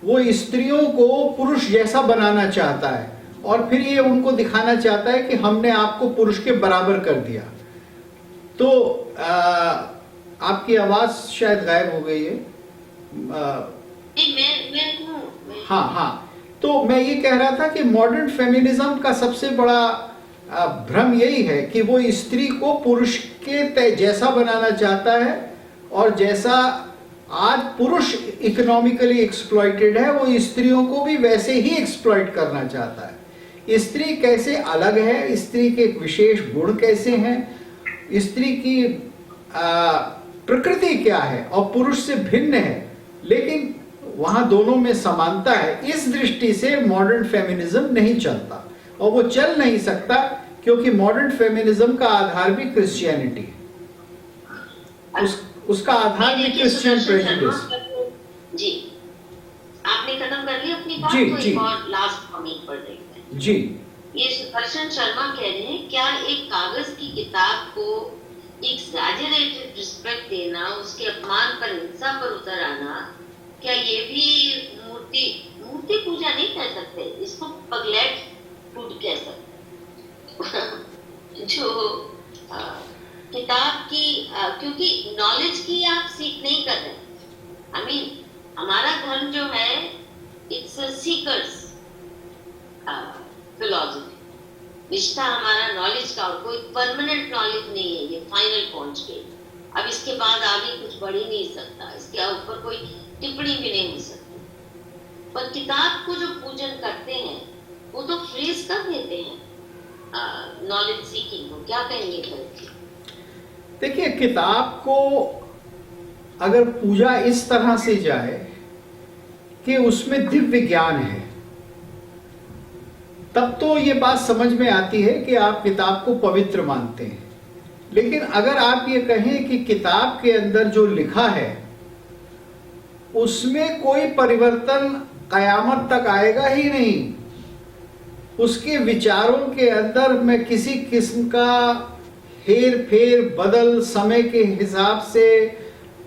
B: वो स्त्रियों को पुरुष जैसा बनाना चाहता है और फिर ये उनको दिखाना चाहता है कि हमने आपको पुरुष के बराबर कर दिया। तो आपकी आवाज शायद गायब हो गई है। हाँ हाँ, तो मैं ये कह रहा था कि मॉडर्न फेमिनिज्म का सबसे बड़ा भ्रम यही है कि वो स्त्री को पुरुष के जैसा बनाना चाहता है और जैसा आज पुरुष इकोनॉमिकली एक्सप्लॉइटेड है वो स्त्रियों को भी वैसे ही एक्सप्लॉइट करना चाहता है। स्त्री कैसे अलग है, स्त्री के विशेष गुण कैसे हैं, स्त्री की प्रकृति क्या है और पुरुष से भिन्न है, लेकिन वहां दोनों में समानता है। इस दृष्टि से मॉडर्न फेमिनिज्म नहीं चलता और वो चल नहीं सकता क्योंकि मॉडर्न फेमिनिज्म का आधार भी क्रिश्चियनिटी है, उसका आधार भी क्रिश्चियन प्रेजुडिस।
A: जी, आपने खत्म कर ली अपनी बात?
B: जी
A: तो
B: जी,
A: एक और लास्ट कमेंट पढ़ रही है
B: जी।
A: ये सुदर्शन शर्मा कह रहे हैं, क्या एक कागज की किताब को एक्सैजरेटेड रिस्पेक्ट देना, उसके अपमान पर हिंसा पर उतर आना, क्या ये भी मूर्ति पूजा नहीं कह सकते, इसको पगलेट फूड कह सकते जो किताब की क्योंकि नॉलेज की आप सीख नहीं कर रहे। I mean, हमारा धर्म जो है इट्स अ सीकर्स फिलॉसफी, निष्ठा हमारा नॉलेज का, और कोई परमानेंट नॉलेज नहीं है, ये फाइनल पहुंच गई, अब इसके बाद आगे कुछ बढ़ ही नहीं सकता, इसके ऊपर कोई टिप्पणी भी नहीं हो सकती। पर किताब को जो पूजन करते हैं वो तो फ्रीज कर देते हैं नॉलेज सीकिंग को। क्या कहेंगे भरत जी?
B: देखिए, किताब को अगर पूजा इस तरह से जाए कि उसमें दिव्य ज्ञान है, तब तो ये बात समझ में आती है कि आप किताब को पवित्र मानते हैं। लेकिन अगर आप ये कहें कि किताब के अंदर जो लिखा है उसमें कोई परिवर्तन कयामत तक आएगा ही नहीं, उसके विचारों के अंदर मैं किसी किस्म का हेर फेर बदल समय के हिसाब से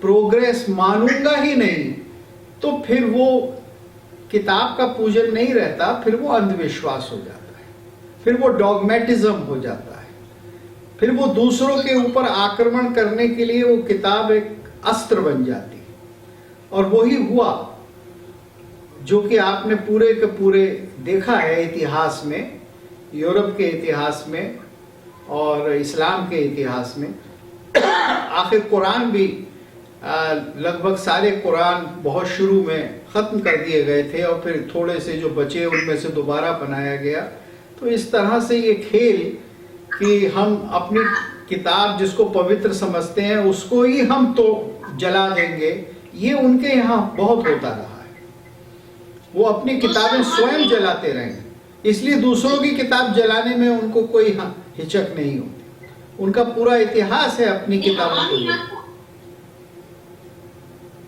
B: प्रोग्रेस मानूंगा ही नहीं, तो फिर वो किताब का पूजन नहीं रहता, फिर वो अंधविश्वास हो जाता है, फिर वो डॉगमेटिज्म हो जाता है, फिर वो दूसरों के ऊपर आक्रमण करने के लिए वो किताब एक अस्त्र बन जाती है। और वही हुआ जो कि आपने पूरे के पूरे देखा है इतिहास में, यूरोप के इतिहास में और इस्लाम के इतिहास में। आखिर कुरान भी लगभग सारे कुरान बहुत शुरू में ख़त्म कर दिए गए थे और फिर थोड़े से जो बचे उनमें से दोबारा बनाया गया। तो इस तरह से ये खेल कि हम अपनी किताब जिसको पवित्र समझते हैं उसको ही हम तो जला देंगे, ये उनके यहाँ बहुत होता रहा है। वो अपनी किताबें स्वयं जलाते रहे, इसलिए दूसरों की किताब जलाने में उनको कोई हिचक नहीं होती। उनका पूरा इतिहास है अपनी किताबों को लेकर।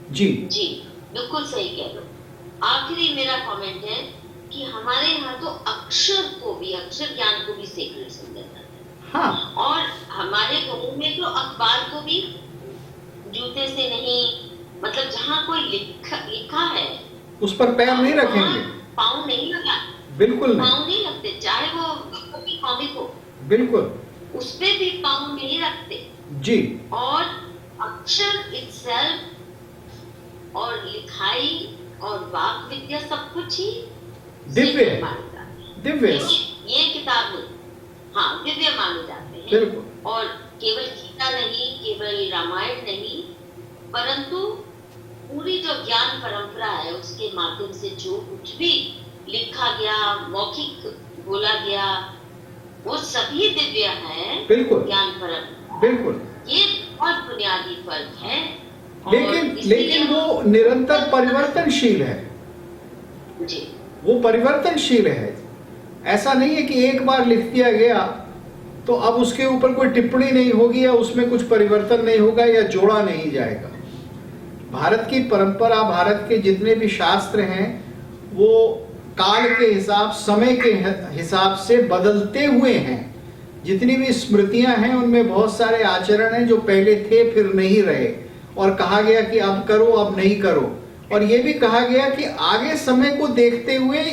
B: जी
A: जी, बिल्कुल सही कह रहे हो। आखिरी मेरा कमेंट है कि हमारे यहाँ तो अक्षर को भी, अक्षर ज्ञान को भी सेक्रेट समझा जाता है।
B: हाँ,
A: और हमारे घरों में तो अखबार को भी जूते से नहीं, मतलब जहाँ कोई लिखा है
B: उस पर पैर नहीं रखेंगे,
A: पाँव नहीं लगा,
B: बिल्कुल नहीं,
A: पाँव नहीं लगते, चाहे वो कॉमिक हो,
B: बिल्कुल
A: उस पे भी पाँव नहीं रखते
B: जी।
A: और अक्षर इटसेल्फ और लिखाई और वाक विद्या सब कुछ ही
B: दिव्य है, दिव्य है।
A: ये किताब हाँ दिव्य माने जाते हैं।
B: बिल्कुल।
A: और केवल गीता नहीं, केवल रामायण नहीं, परंतु पूरी जो ज्ञान परंपरा है उसके माध्यम से जो कुछ भी लिखा गया, मौखिक बोला गया, वो सभी दिव्य है।
B: बिल्कुल
A: ज्ञान परंपरा,
B: बिल्कुल।
A: ये बहुत बुनियादी फर्क है।
B: लेकिन वो निरंतर परिवर्तनशील है
A: जी,
B: वो परिवर्तनशील है। ऐसा नहीं है कि एक बार लिख दिया गया तो अब उसके ऊपर कोई टिप्पणी नहीं होगी या उसमें कुछ परिवर्तन नहीं होगा या जोड़ा नहीं जाएगा। भारत की परंपरा, भारत के जितने भी शास्त्र हैं वो काल के हिसाब, समय के हिसाब से बदलते हुए हैं। जितनी भी स्मृतियां हैं उनमें बहुत सारे आचरण हैं जो पहले थे फिर नहीं रहे, और कहा गया कि अब करो अब नहीं करो, और ये भी कहा गया कि आगे समय को देखते हुए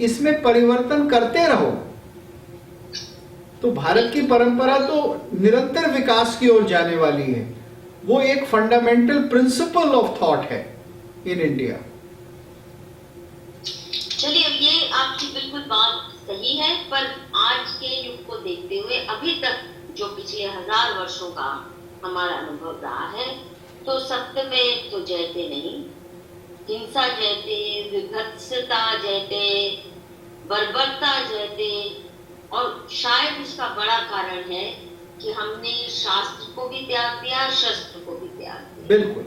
B: इसमें परिवर्तन करते रहो। तो भारत की परंपरा तो निरंतर विकास की ओर जाने वाली है। वो एक फंडामेंटल प्रिंसिपल ऑफ थॉट है इन इंडिया।
A: चलिए, अब ये आपकी बिल्कुल बात सही है, पर आज के युग को देखते हुए अभी तक जो पिछले 1000 वर्षों का हमारा अनुभव रहा है, तो सत्य में तो जयते नहीं, हिंसा जयते, विभत्सता जयते, बर्बरता जयते। और शायद इसका बड़ा कारण है कि हमने शास्त्र को भी त्याग दिया, शस्त्र को भी त्याग दिया।
B: बिल्कुल।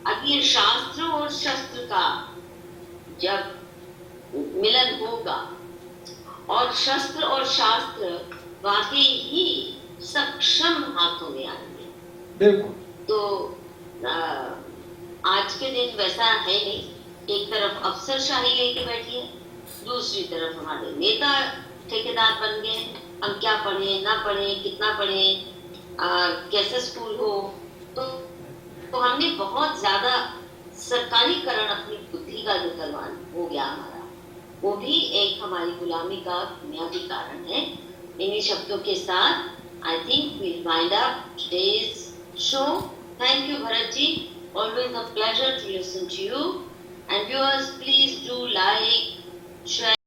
A: अब ये शास्त्र और शस्त्र का जब मिलन होगा और शस्त्र और शास्त्र वाकई ही सक्षम हाथों में आएंगे,
B: बिल्कुल।
A: तो आज के दिन वैसा है नहीं। एक तरफ अफसरशाही लेके बैठी है, दूसरी तरफ हमारे नेता ठेकेदार बन गए। हम क्या पढ़े ना पढ़े, कितना पढ़े, कैसे स्कूल हो, तो हमने बहुत ज्यादा सरकारीकरण अपनी बुद्धि का जो करवान हो गया हमारा, वो भी एक हमारी गुलामी का बुनियादी कारण है। इन्हीं शब्दों के साथ I think we wind up today's show. Thank you, Bharat ji. Always a pleasure to listen to you. And viewers, please do like, share.